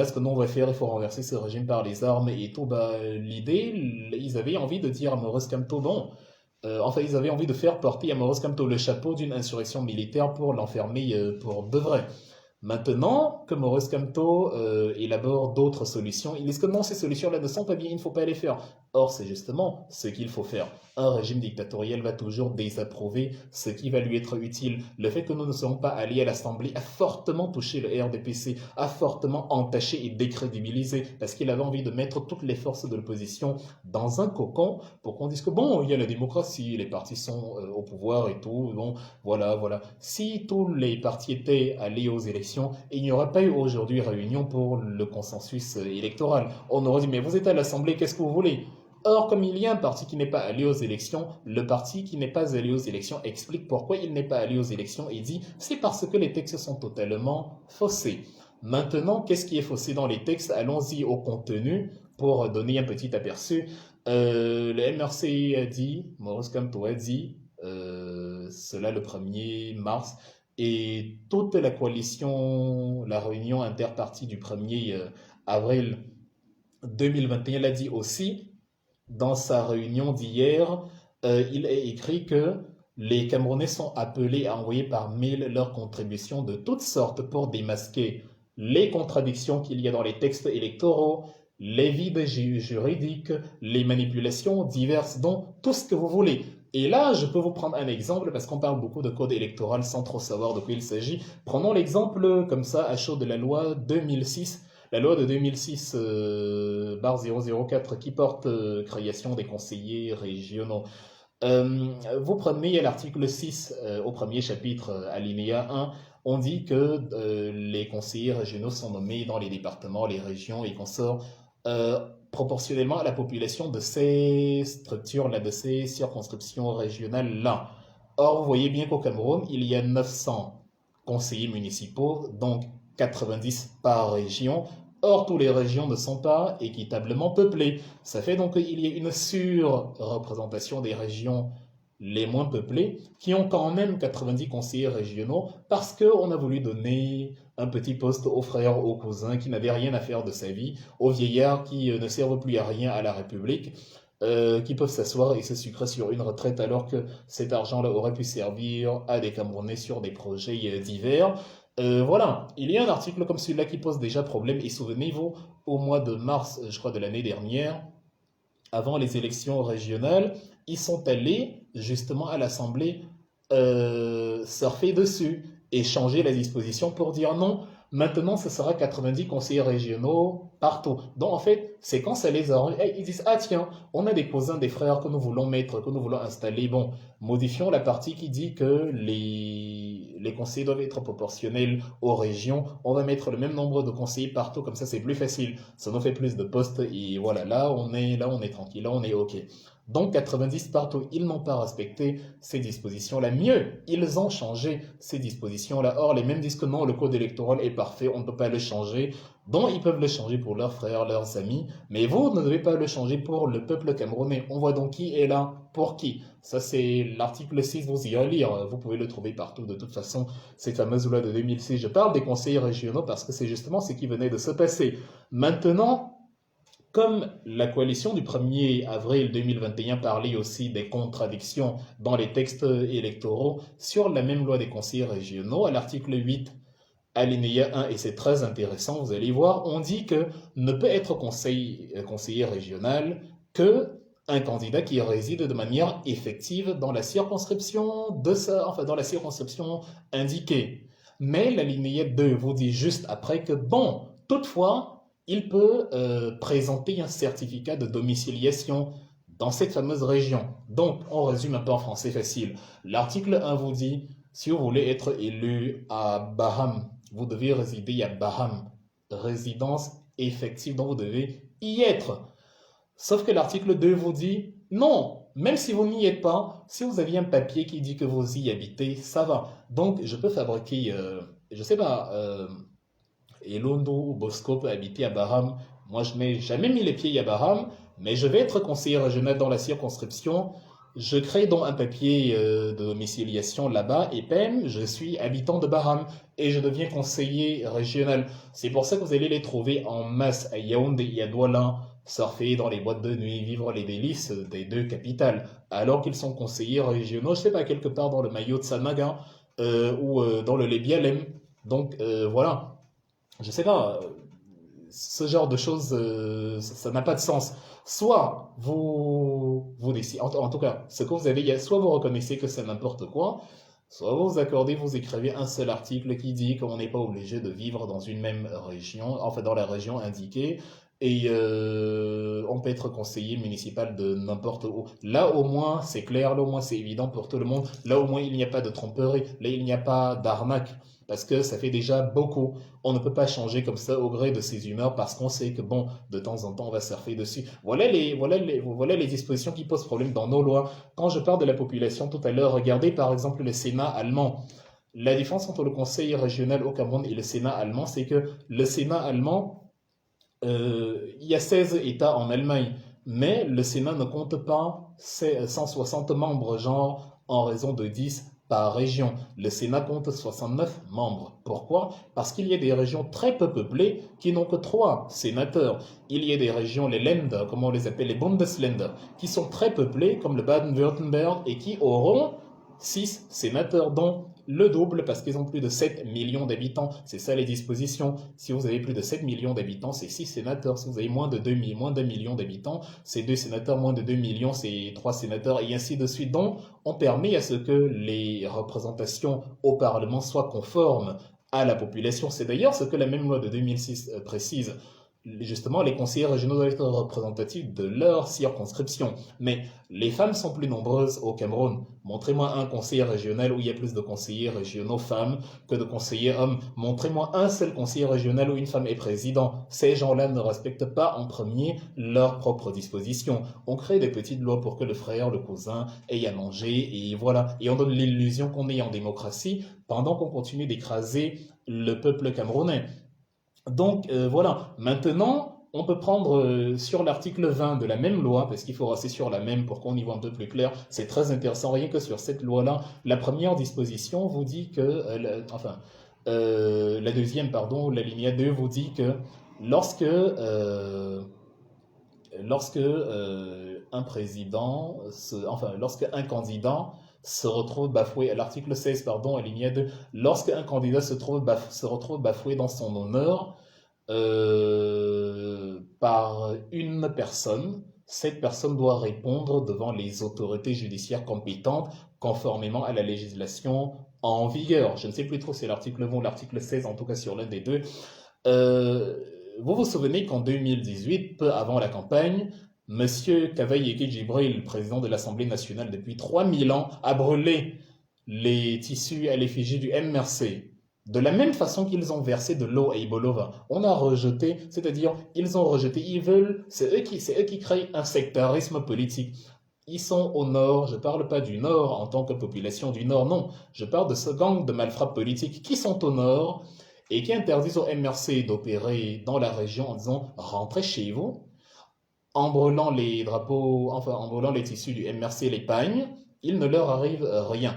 ce que nous on va faire, il faut renverser ce régime par les armes et tout. Bah, l'idée, ils avaient envie de dire à Maurice Kamto, bon, enfin, ils avaient envie de faire porter à Maurice Kamto le chapeau d'une insurrection militaire pour l'enfermer pour de vrai. Maintenant que Maurice Kamto élabore d'autres solutions, ils disent que non, ces solutions-là ne sont pas bien, il ne faut pas les faire. Or, c'est justement ce qu'il faut faire. Un régime dictatorial va toujours désapprouver ce qui va lui être utile. Le fait que nous ne sommes pas allés à l'Assemblée a fortement touché le RDPC, a fortement entaché et décrédibilisé, parce qu'il avait envie de mettre toutes les forces de l'opposition dans un cocon pour qu'on dise que bon, il y a la démocratie, les partis sont au pouvoir et tout, bon, voilà. Si tous les partis étaient allés aux élections, il n'y aurait pas eu aujourd'hui réunion pour le consensus électoral. On aurait dit, mais vous êtes à l'Assemblée, qu'est-ce que vous voulez? Or, comme il y a un parti qui n'est pas allé aux élections, le parti qui n'est pas allé aux élections explique pourquoi il n'est pas allé aux élections et dit c'est parce que les textes sont totalement faussés. Maintenant, qu'est-ce qui est faussé dans les textes? Allons-y au contenu pour donner un petit aperçu. Le MRC a dit, Maurice Kamto a dit, cela le 1er mars, et toute la coalition, la réunion interpartie du 1er avril 2021 l'a dit aussi. Dans sa réunion d'hier, il est écrit que les Camerounais sont appelés à envoyer par mail leurs contributions de toutes sortes pour démasquer les contradictions qu'il y a dans les textes électoraux, les vides juridiques, les manipulations diverses, dont tout ce que vous voulez. Et là, je peux vous prendre un exemple parce qu'on parle beaucoup de code électoral sans trop savoir de quoi il s'agit. Prenons l'exemple comme ça à chaud de la loi 2006. La loi de 2006 barre 004 qui porte création des conseillers régionaux. Vous prenez l'article 6 au premier chapitre, alinéa 1, on dit que les conseillers régionaux sont nommés dans les départements, les régions et consorts proportionnellement à la population de ces structures-là, de ces circonscriptions régionales-là. Or, vous voyez bien qu'au Cameroun, il y a 900 conseillers municipaux, donc 90 par région. Or, toutes les régions ne sont pas équitablement peuplées. Ça fait donc qu'il y a une surreprésentation des régions les moins peuplées qui ont quand même 90 conseillers régionaux parce qu'on a voulu donner un petit poste aux frères, aux cousins qui n'avaient rien à faire de sa vie, aux vieillards qui ne servent plus à rien à la République, qui peuvent s'asseoir et se sucrer sur une retraite alors que cet argent-là aurait pu servir à des Camerounais sur des projets divers. Voilà, il y a un article comme celui-là qui pose déjà problème et souvenez-vous, au mois de mars, je crois, de l'année dernière, avant les élections régionales, ils sont allés justement à l'Assemblée surfer dessus et changer la disposition pour dire non, maintenant ce sera 90 conseillers régionaux partout. Donc en fait, c'est quand ça les arrange, ils disent ah tiens, on a des cousins, des frères que nous voulons mettre, que nous voulons installer. Bon, modifions la partie qui dit que les conseillers doivent être proportionnels aux régions. On va mettre le même nombre de conseillers partout, comme ça c'est plus facile. Ça nous fait plus de postes et voilà, là on est tranquille, là on est ok. Donc 90 partout, ils n'ont pas respecté ces dispositions-là. Mieux, ils ont changé ces dispositions-là. Or, les mêmes disent que non, le code électoral est parfait, on ne peut pas le changer. Donc, ils peuvent le changer pour leurs frères, leurs amis. Mais vous ne devez pas le changer pour le peuple camerounais. On voit donc qui est là, pour qui. Ça, c'est l'article 6, vous irez lire. Vous pouvez le trouver partout. De toute façon, cette fameuse loi de 2006. Je parle des conseillers régionaux parce que c'est justement ce qui venait de se passer. Maintenant, comme la coalition du 1er avril 2021 parlait aussi des contradictions dans les textes électoraux sur la même loi des conseillers régionaux, à l'article 8, alinéa 1, et c'est très intéressant, vous allez voir, on dit que ne peut être conseiller régional que un candidat qui réside de manière effective dans la circonscription dans la circonscription indiquée. Mais l'alinéa 2 vous dit juste après que bon, toutefois, il peut présenter un certificat de domiciliation dans cette fameuse région. Donc, on résume un peu en français facile. L'article 1 vous dit, si vous voulez être élu à Baham, vous devez résider à Baham, résidence effective, donc vous devez y être. Sauf que l'article 2 vous dit, non, même si vous n'y êtes pas, si vous aviez un papier qui dit que vous y habitez, ça va. Donc, je peux fabriquer, je sais pas, Elondo ou Bosco peut habiter à Baham. Moi, je n'ai jamais mis les pieds à Baham, mais je vais être conseiller régional dans la circonscription. Je crée donc un papier de domiciliation là-bas et PEM, je suis habitant de Baham et je deviens conseiller régional. C'est pour ça que vous allez les trouver en masse à Yaoundé et à Douala, surfer dans les boîtes de nuit, vivre les délices des deux capitales, alors qu'ils sont conseillers régionaux, je sais pas, quelque part dans le maillot de Samaga ou dans le Lébialem. Donc voilà. Je sais pas, ce genre de choses, ça n'a pas de sens. Soit vous décidez, en tout cas, ce que vous avez, soit vous reconnaissez que c'est n'importe quoi, soit vous accordez, vous écrivez un seul article qui dit qu'on n'est pas obligé de vivre dans une même région, enfin dans la région indiquée, et on peut être conseiller municipal de n'importe où. Là au moins c'est clair, là au moins c'est évident pour tout le monde, là au moins il n'y a pas de tromperie, là il n'y a pas d'arnaque. Parce que ça fait déjà beaucoup. On ne peut pas changer comme ça au gré de ses humeurs parce qu'on sait que, bon, de temps en temps, on va surfer dessus. Voilà les dispositions qui posent problème dans nos lois. Quand je parle de la population tout à l'heure, regardez par exemple le Sénat allemand. La différence entre le Conseil régional au Cameroun et le Sénat allemand, c'est que le Sénat allemand, il y a 16 États en Allemagne, mais le Sénat ne compte pas 160 membres, genre en raison de 10 par région. Le Sénat compte 69 membres. Pourquoi? Parce qu'il y a des régions très peu peuplées qui n'ont que 3 sénateurs. Il y a des régions, les Länder, comme on les appelle, les Bundesländer, qui sont très peuplées, comme le Baden-Württemberg, et qui auront 6 sénateurs, dont le double parce qu'ils ont plus de 7 millions d'habitants. C'est ça les dispositions. Si vous avez plus de 7 millions d'habitants, c'est 6 sénateurs. Si vous avez moins d'un million d'habitants, c'est 2 sénateurs. Moins de 2 millions, c'est 3 sénateurs et ainsi de suite. Donc, on permet à ce que les représentations au Parlement soient conformes à la population. C'est d'ailleurs ce que la même loi de 2006 précise. Justement, les conseillers régionaux doivent être représentatifs de leur circonscription. Mais les femmes sont plus nombreuses au Cameroun. Montrez-moi un conseiller régional où il y a plus de conseillers régionaux femmes que de conseillers hommes. Montrez-moi un seul conseiller régional où une femme est président. Ces gens-là ne respectent pas en premier leurs propres dispositions. On crée des petites lois pour que le frère, le cousin aient à manger et voilà. Et on donne l'illusion qu'on est en démocratie pendant qu'on continue d'écraser le peuple camerounais. Donc voilà, maintenant on peut prendre sur l'article 20 de la même loi, parce qu'il faut rester sur la même pour qu'on y voit un peu plus clair, c'est très intéressant, rien que sur cette loi-là, la première disposition vous dit que, la deuxième, pardon, l'alinéa 2 vous dit que lorsque, un président, lorsque un candidat se retrouve bafoué, à l'article 16, pardon, alinéa 2, lorsque un candidat se retrouve bafoué dans son honneur par une personne, cette personne doit répondre devant les autorités judiciaires compétentes conformément à la législation en vigueur. Je ne sais plus trop si c'est l'article 20 ou l'article 16, en tout cas sur l'un des deux. Vous vous souvenez qu'en 2018, peu avant la campagne, Monsieur Kavaïeke Djibril, président de l'Assemblée nationale depuis 3000 ans, a brûlé les tissus à l'effigie du MRC. De la même façon qu'ils ont versé de l'eau à Ibolova. On a rejeté, c'est-à-dire, ils ont rejeté, c'est eux qui créent un sectarisme politique. Ils sont au nord, je ne parle pas du nord en tant que population du nord, non. Je parle de ce gang de malfrats politiques qui sont au nord et qui interdisent au MRC d'opérer dans la région en disant rentrez chez vous, en brûlant les drapeaux, en brûlant les tissus du MRC, les pagnes, il ne leur arrive rien.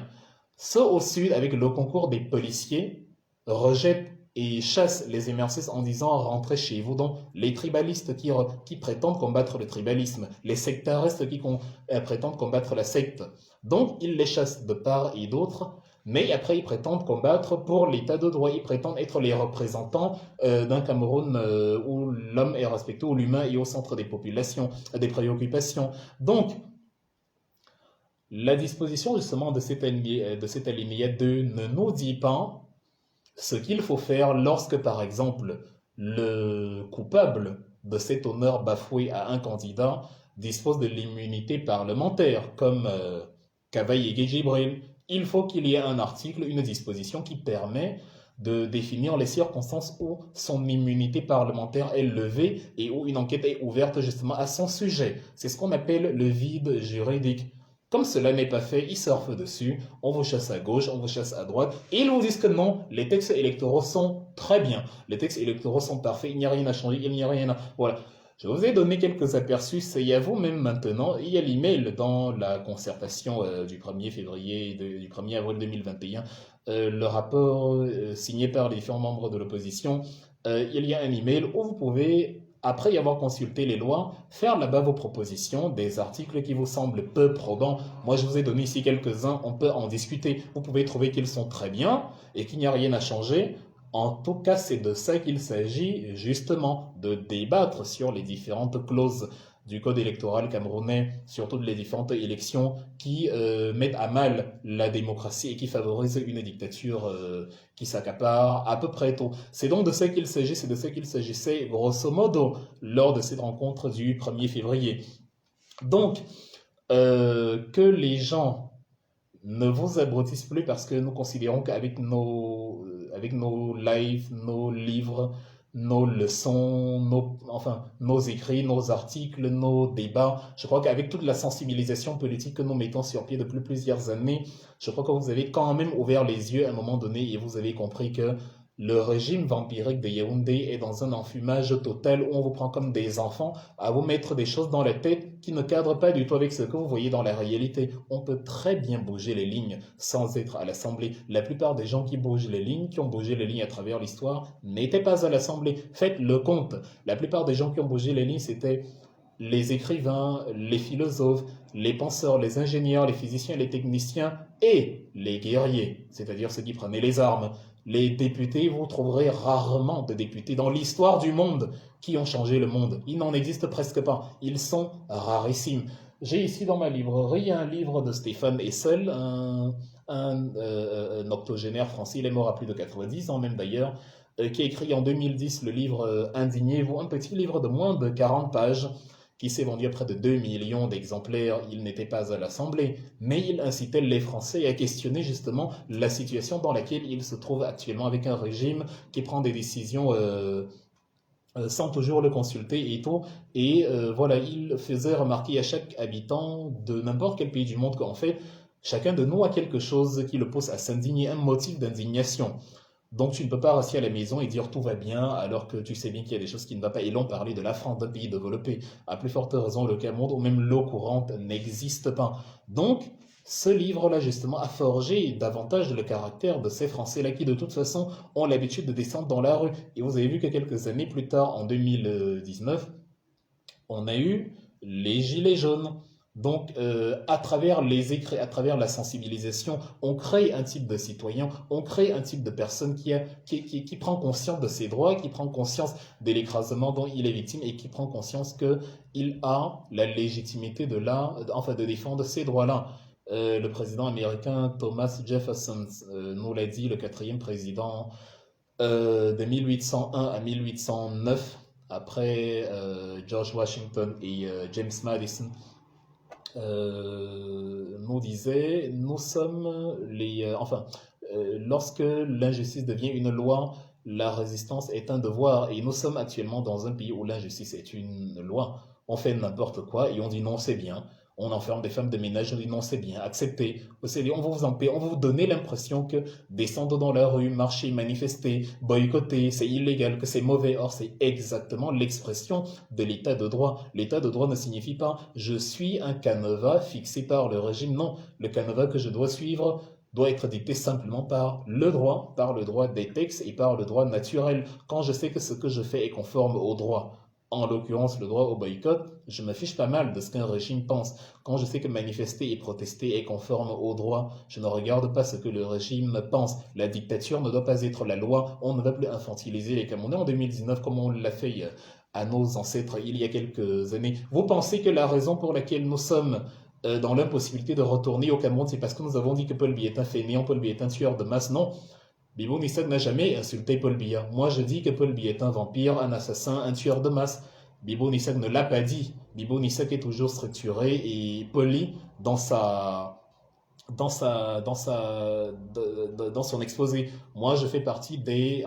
Ceux au sud, avec le concours des policiers, rejettent et chassent les MRC en disant rentrez chez vous. Donc les tribalistes qui prétendent combattre le tribalisme, les sectaristes qui prétendent combattre la secte. Donc ils les chassent de part et d'autre. Mais après, ils prétendent combattre pour l'état de droit. Ils prétendent être les représentants d'un Cameroun où l'homme est respecté, où l'humain est au centre des populations, des préoccupations. Donc, la disposition justement de cet alinéa 2 ne nous dit pas ce qu'il faut faire lorsque, par exemple, le coupable de cet honneur bafoué à un candidat dispose de l'immunité parlementaire, comme Kavaïeke Djibril. Il faut qu'il y ait un article, une disposition qui permet de définir les circonstances où son immunité parlementaire est levée et où une enquête est ouverte justement à son sujet. C'est ce qu'on appelle le vide juridique. Comme cela n'est pas fait, ils surfent dessus, on vous chasse à gauche, on vous chasse à droite, et ils vous disent que non, les textes électoraux sont très bien, les textes électoraux sont parfaits, il n'y a rien à changer, il n'y a rien à... Voilà. Je vous ai donné quelques aperçus, c'est à vous-même maintenant. Il y a l'email dans la concertation du 1er février, du 1er avril 2021, le rapport signé par les différents membres de l'opposition. Il y a un email où vous pouvez, après y avoir consulté les lois, faire là-bas vos propositions, des articles qui vous semblent peu probants. Moi, je vous ai donné ici quelques-uns, on peut en discuter. Vous pouvez trouver qu'ils sont très bien et qu'il n'y a rien à changer. En tout cas, c'est de ça qu'il s'agit, justement, de débattre sur les différentes clauses du code électoral camerounais, surtout les différentes élections qui mettent à mal la démocratie et qui favorisent une dictature qui s'accapare à peu près tout. C'est donc de ça qu'il s'agit, c'est de ça qu'il s'agissait grosso modo lors de cette rencontre du 1er février. Donc, que les gens ne vous abrutissent plus parce que nous considérons qu'avec nos lives, nos livres, nos leçons, nos écrits, nos articles, nos débats, je crois qu'avec toute la sensibilisation politique que nous mettons sur pied depuis plusieurs années, je crois que vous avez quand même ouvert les yeux à un moment donné et vous avez compris que le régime vampirique de Yaoundé est dans un enfumage total où on vous prend comme des enfants à vous mettre des choses dans la tête qui ne cadrent pas du tout avec ce que vous voyez dans la réalité. On peut très bien bouger les lignes sans être à l'Assemblée. La plupart des gens qui bougent les lignes, qui ont bougé les lignes à travers l'histoire, n'étaient pas à l'Assemblée. Faites le compte. La plupart des gens qui ont bougé les lignes, c'était les écrivains, les philosophes, les penseurs, les ingénieurs, les physiciens, les techniciens et les guerriers, c'est-à-dire ceux qui prenaient les armes. Les députés, vous trouverez rarement de députés dans l'histoire du monde qui ont changé le monde. Il n'en existe presque pas. Ils sont rarissimes. J'ai ici dans ma librairie un livre de Stéphane Hessel, un octogénaire français, il est mort à plus de 90 ans même d'ailleurs, qui a écrit en 2010 le livre Indignez-vous, un petit livre de moins de 40 pages qui s'est vendu à près de 2 millions d'exemplaires. Il n'était pas à l'Assemblée, mais il incitait les Français à questionner justement la situation dans laquelle ils se trouvent actuellement avec un régime qui prend des décisions sans toujours le consulter et tout. Et voilà, il faisait remarquer à chaque habitant de n'importe quel pays du monde qu'en fait, chacun de nous a quelque chose qui le pousse à s'indigner, un motif d'indignation. Donc tu ne peux pas rester à la maison et dire tout va bien alors que tu sais bien qu'il y a des choses qui ne vont pas. Et l'on parlait de la France, d'un pays développé. À plus forte raison, le Cameroun ou même l'eau courante n'existe pas. Donc ce livre-là justement a forgé davantage le caractère de ces Français-là qui de toute façon ont l'habitude de descendre dans la rue. Et vous avez vu que quelques années plus tard, en 2019, on a eu les Gilets jaunes. Donc, à travers les écrits, à travers la sensibilisation, on crée un type de citoyen, on crée un type de personne qui prend conscience de ses droits, qui prend conscience de l'écrasement dont il est victime et qui prend conscience qu'il a la légitimité enfin, de défendre ces droits-là. Le président américain Thomas Jefferson nous l'a dit, le quatrième président de 1801 à 1809, après George Washington et James Madison, nous disait, nous sommes lorsque l'injustice devient une loi, la résistance est un devoir. Et nous sommes actuellement dans un pays où l'injustice est une loi. On fait n'importe quoi et on dit non, c'est bien. On enferme des femmes de ménage, on dit non, c'est bien, acceptez. On va vous en paix, on va vous donner l'impression que descendre dans la rue, marcher, manifester, boycotter, c'est illégal, que c'est mauvais. Or, c'est exactement l'expression de l'état de droit. L'état de droit ne signifie pas je suis un canevas fixé par le régime. Non, le canevas que je dois suivre doit être dicté simplement par le droit des textes et par le droit naturel. Quand je sais que ce que je fais est conforme au droit, en l'occurrence le droit au boycott, je me fiche pas mal de ce qu'un régime pense. Quand je sais que manifester et protester est conforme au droit, je ne regarde pas ce que le régime pense. La dictature ne doit pas être la loi. On ne va plus infantiliser les Camerounais en 2019 comme on l'a fait à nos ancêtres il y a quelques années. Vous pensez que la raison pour laquelle nous sommes dans l'impossibilité de retourner au Cameroun, c'est parce que nous avons dit que Paul Biya est un fainéant, Paul Biya est un tueur de masse? Non. Bibo Nissak n'a jamais insulté Paul Biya. Moi, je dis que Paul Biya est un vampire, un assassin, un tueur de masse. Bibo Nissak ne l'a pas dit. Bibo Nissak est toujours structuré et poli dans dans son exposé. Moi, je fais partie des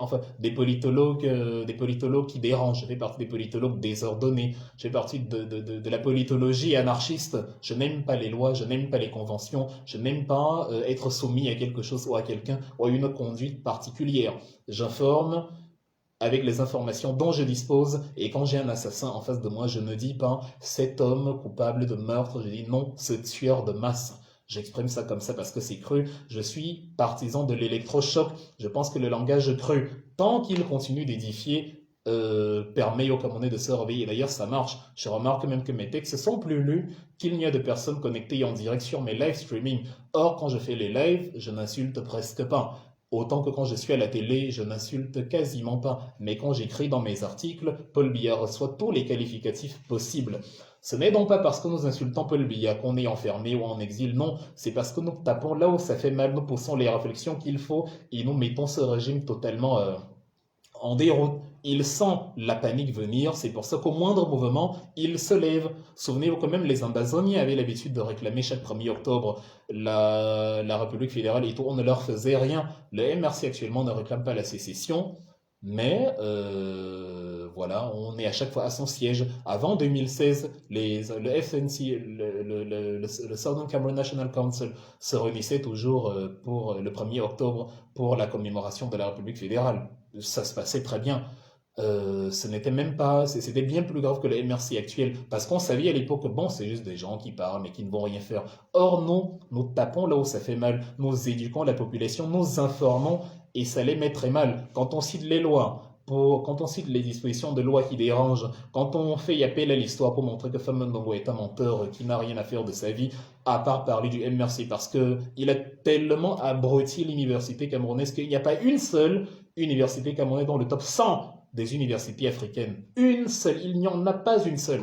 politologues qui dérangent. Je fais partie des politologues désordonnés. Je fais partie de la politologie anarchiste. Je n'aime pas les lois, je n'aime pas les conventions, je n'aime pas être soumis à quelque chose ou à quelqu'un ou à une conduite particulière. J'informe avec les informations dont je dispose, et quand j'ai un assassin en face de moi, je ne dis pas cet homme coupable de meurtre, je dis non, ce tueur de masse. J'exprime ça comme ça parce que c'est cru. Je suis partisan de l'électrochoc. Je pense que le langage cru, tant qu'il continue d'édifier, permet aux Camerounais de se réveiller. Et d'ailleurs, ça marche. Je remarque même que mes textes sont plus lus qu'il n'y a de personnes connectées en direct sur mes live streaming. Or, quand je fais les lives, je n'insulte presque pas. Autant que quand je suis à la télé, je n'insulte quasiment pas. Mais quand j'écris dans mes articles, Paul Biya reçoit tous les qualificatifs possibles. Ce n'est donc pas parce que nous insultons Paul Biya qu'on est enfermé ou en exil, non. C'est parce que nous tapons là où ça fait mal, nous poussons les réflexions qu'il faut et nous mettons ce régime totalement en déroute. Il sent la panique venir, c'est pour ça qu'au moindre mouvement, il se lève. Souvenez-vous que même les Amazoniens avaient l'habitude de réclamer chaque 1er octobre la République fédérale et tout, on ne leur faisait rien. Le MRC actuellement ne réclame pas la sécession, mais voilà, on est à chaque fois à son siège. Avant 2016, le FNC, le Southern Cameroon National Council, se réunissait toujours pour le 1er octobre pour la commémoration de la République fédérale. Ça se passait très bien. Ce n'était même pas, c'était bien plus grave que le MRC actuel, parce qu'on savait à l'époque que bon, c'est juste des gens qui parlent mais qui ne vont rien faire. Or, nous tapons là où ça fait mal, nous éduquons la population, nous informons et ça les met très mal. Quand on cite les lois, quand on cite les dispositions de loi qui dérangent, quand on fait appel à l'histoire pour montrer que Fameux Ndongo est un menteur qui n'a rien à faire de sa vie, à part parler du MRC, parce qu'il a tellement abruti l'université camerounaise qu'il n'y a pas une seule université camerounaise dans le top 100 des universités africaines. Une seule, il n'y en a pas une seule.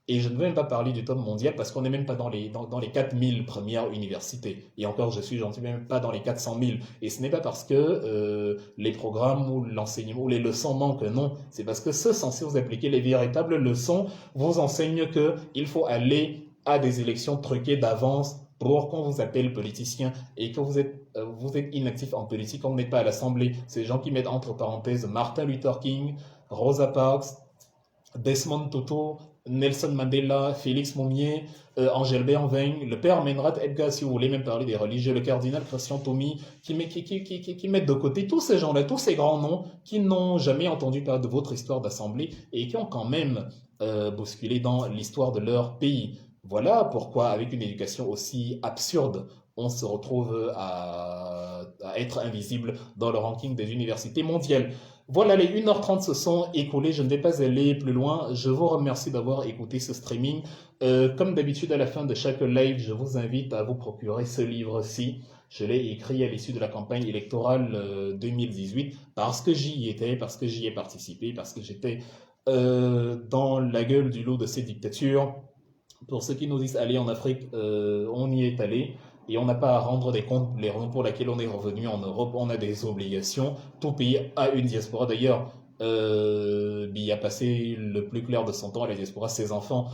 Et je ne veux même pas parler du top mondial parce qu'on n'est même pas dans les 4000 premières universités. Et encore, je suis gentil, même pas dans les 400 000. Et ce n'est pas parce que les programmes ou l'enseignement ou les leçons manquent, non. C'est parce que ceux censés vous appliquer les véritables leçons vous enseignent qu'il faut aller à des élections truquées d'avance pour qu'on vous appelle politicien et que vous êtes inactif en politique, on n'est pas à l'Assemblée. C'est les gens qui mettent entre parenthèses Martin Luther King, Rosa Parks, Desmond Tutu, Nelson Mandela, Félix Moumier, Angèle Béhanving, le père Menrat Edgar, si vous voulez même parler des religieux, le cardinal Christian Tomi, qui mettent de côté tous ces gens-là, tous ces grands noms qui n'ont jamais entendu parler de votre histoire d'assemblée et qui ont quand même bousculé dans l'histoire de leur pays. Voilà pourquoi, avec une éducation aussi absurde, on se retrouve à être invisible dans le ranking des universités mondiales. Voilà, les 1h30 se sont écoulées, je ne vais pas aller plus loin. Je vous remercie d'avoir écouté ce streaming. Comme d'habitude, à la fin de chaque live, je vous invite à vous procurer ce livre-ci. Je l'ai écrit à l'issue de la campagne électorale 2018 parce que j'y étais, parce que j'y ai participé, parce que j'étais dans la gueule du loup de ces dictatures. Pour ceux qui nous disent aller en Afrique, on y est allé. Et on n'a pas à rendre des comptes les raisons pour lesquelles on est revenu en Europe. On a des obligations. Tout pays a une diaspora. D'ailleurs, il a passé le plus clair de son temps à la diaspora. Ses enfants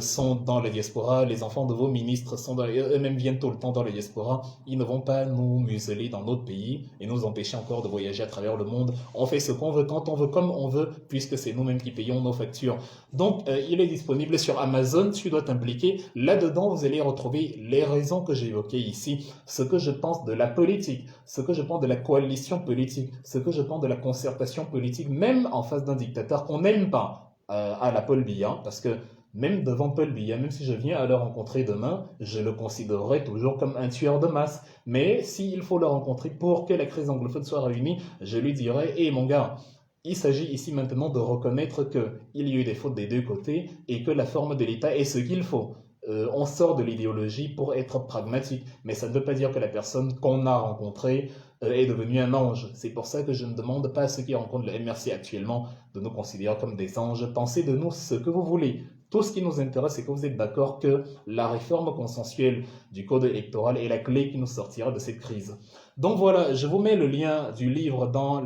sont dans la diaspora. Les enfants de vos ministres sont eux-mêmes viennent tout le temps dans la diaspora. Ils ne vont pas nous museler dans notre pays et nous empêcher encore de voyager à travers le monde. On fait ce qu'on veut, quand on veut, comme on veut, puisque c'est nous-mêmes qui payons nos factures. Donc, il est disponible sur Amazon. Tu dois t'impliquer. Là-dedans, vous allez retrouver les raisons que j'ai évoquées ici, ce que je pense de la politique, ce que je pense de la coalition politique, ce que je pense de la concertation politique, même en face d'un dictateur qu'on n'aime pas, à la Paul Biya, parce que même devant Paul Biya, même si je viens à le rencontrer demain, je le considérerai toujours comme un tueur de masse. Mais s'il faut le rencontrer pour que la crise anglophone soit réunie, je lui dirai, hé mon gars, il s'agit ici maintenant de reconnaître qu'il y a eu des fautes des deux côtés et que la forme de l'État est ce qu'il faut. On sort de l'idéologie pour être pragmatique, mais ça ne veut pas dire que la personne qu'on a rencontrée est devenue un ange. C'est pour ça que je ne demande pas à ceux qui rencontrent le MRC actuellement de nous considérer comme des anges. Pensez de nous ce que vous voulez. Tout ce qui nous intéresse, c'est que vous êtes d'accord que la réforme consensuelle du code électoral est la clé qui nous sortira de cette crise. Donc voilà, je vous mets le lien du livre dans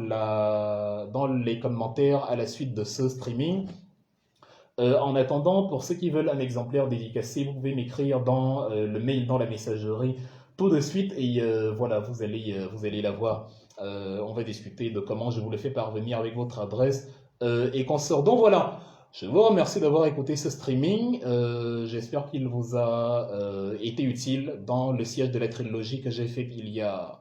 les commentaires à la suite de ce streaming. En attendant, pour ceux qui veulent un exemplaire dédicacé, vous pouvez m'écrire dans le mail, dans la messagerie tout de suite et voilà, vous allez l'avoir. On va discuter de comment je vous le fais parvenir avec votre adresse et qu'on sort. Donc voilà. Je vous remercie d'avoir écouté ce streaming. J'espère qu'il vous a été utile dans le siège de la trilogie que j'ai fait il y a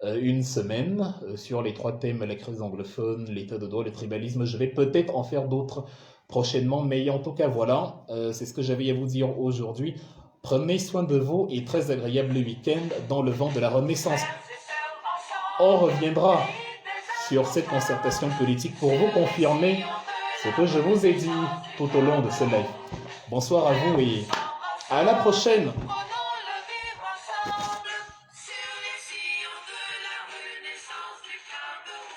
une semaine sur les 3 thèmes, la crise anglophone, l'état de droit, le tribalisme. Je vais peut-être en faire d'autres prochainement, mais en tout cas, voilà, c'est ce que j'avais à vous dire aujourd'hui. Prenez soin de vous et très agréable week-end dans le vent de la Renaissance. On reviendra sur cette concertation politique pour vous confirmer ce que je vous ai dit tout au long de ce live. Bonsoir à vous et à la prochaine. Sur les sillons de la Renaissance du Cameroun.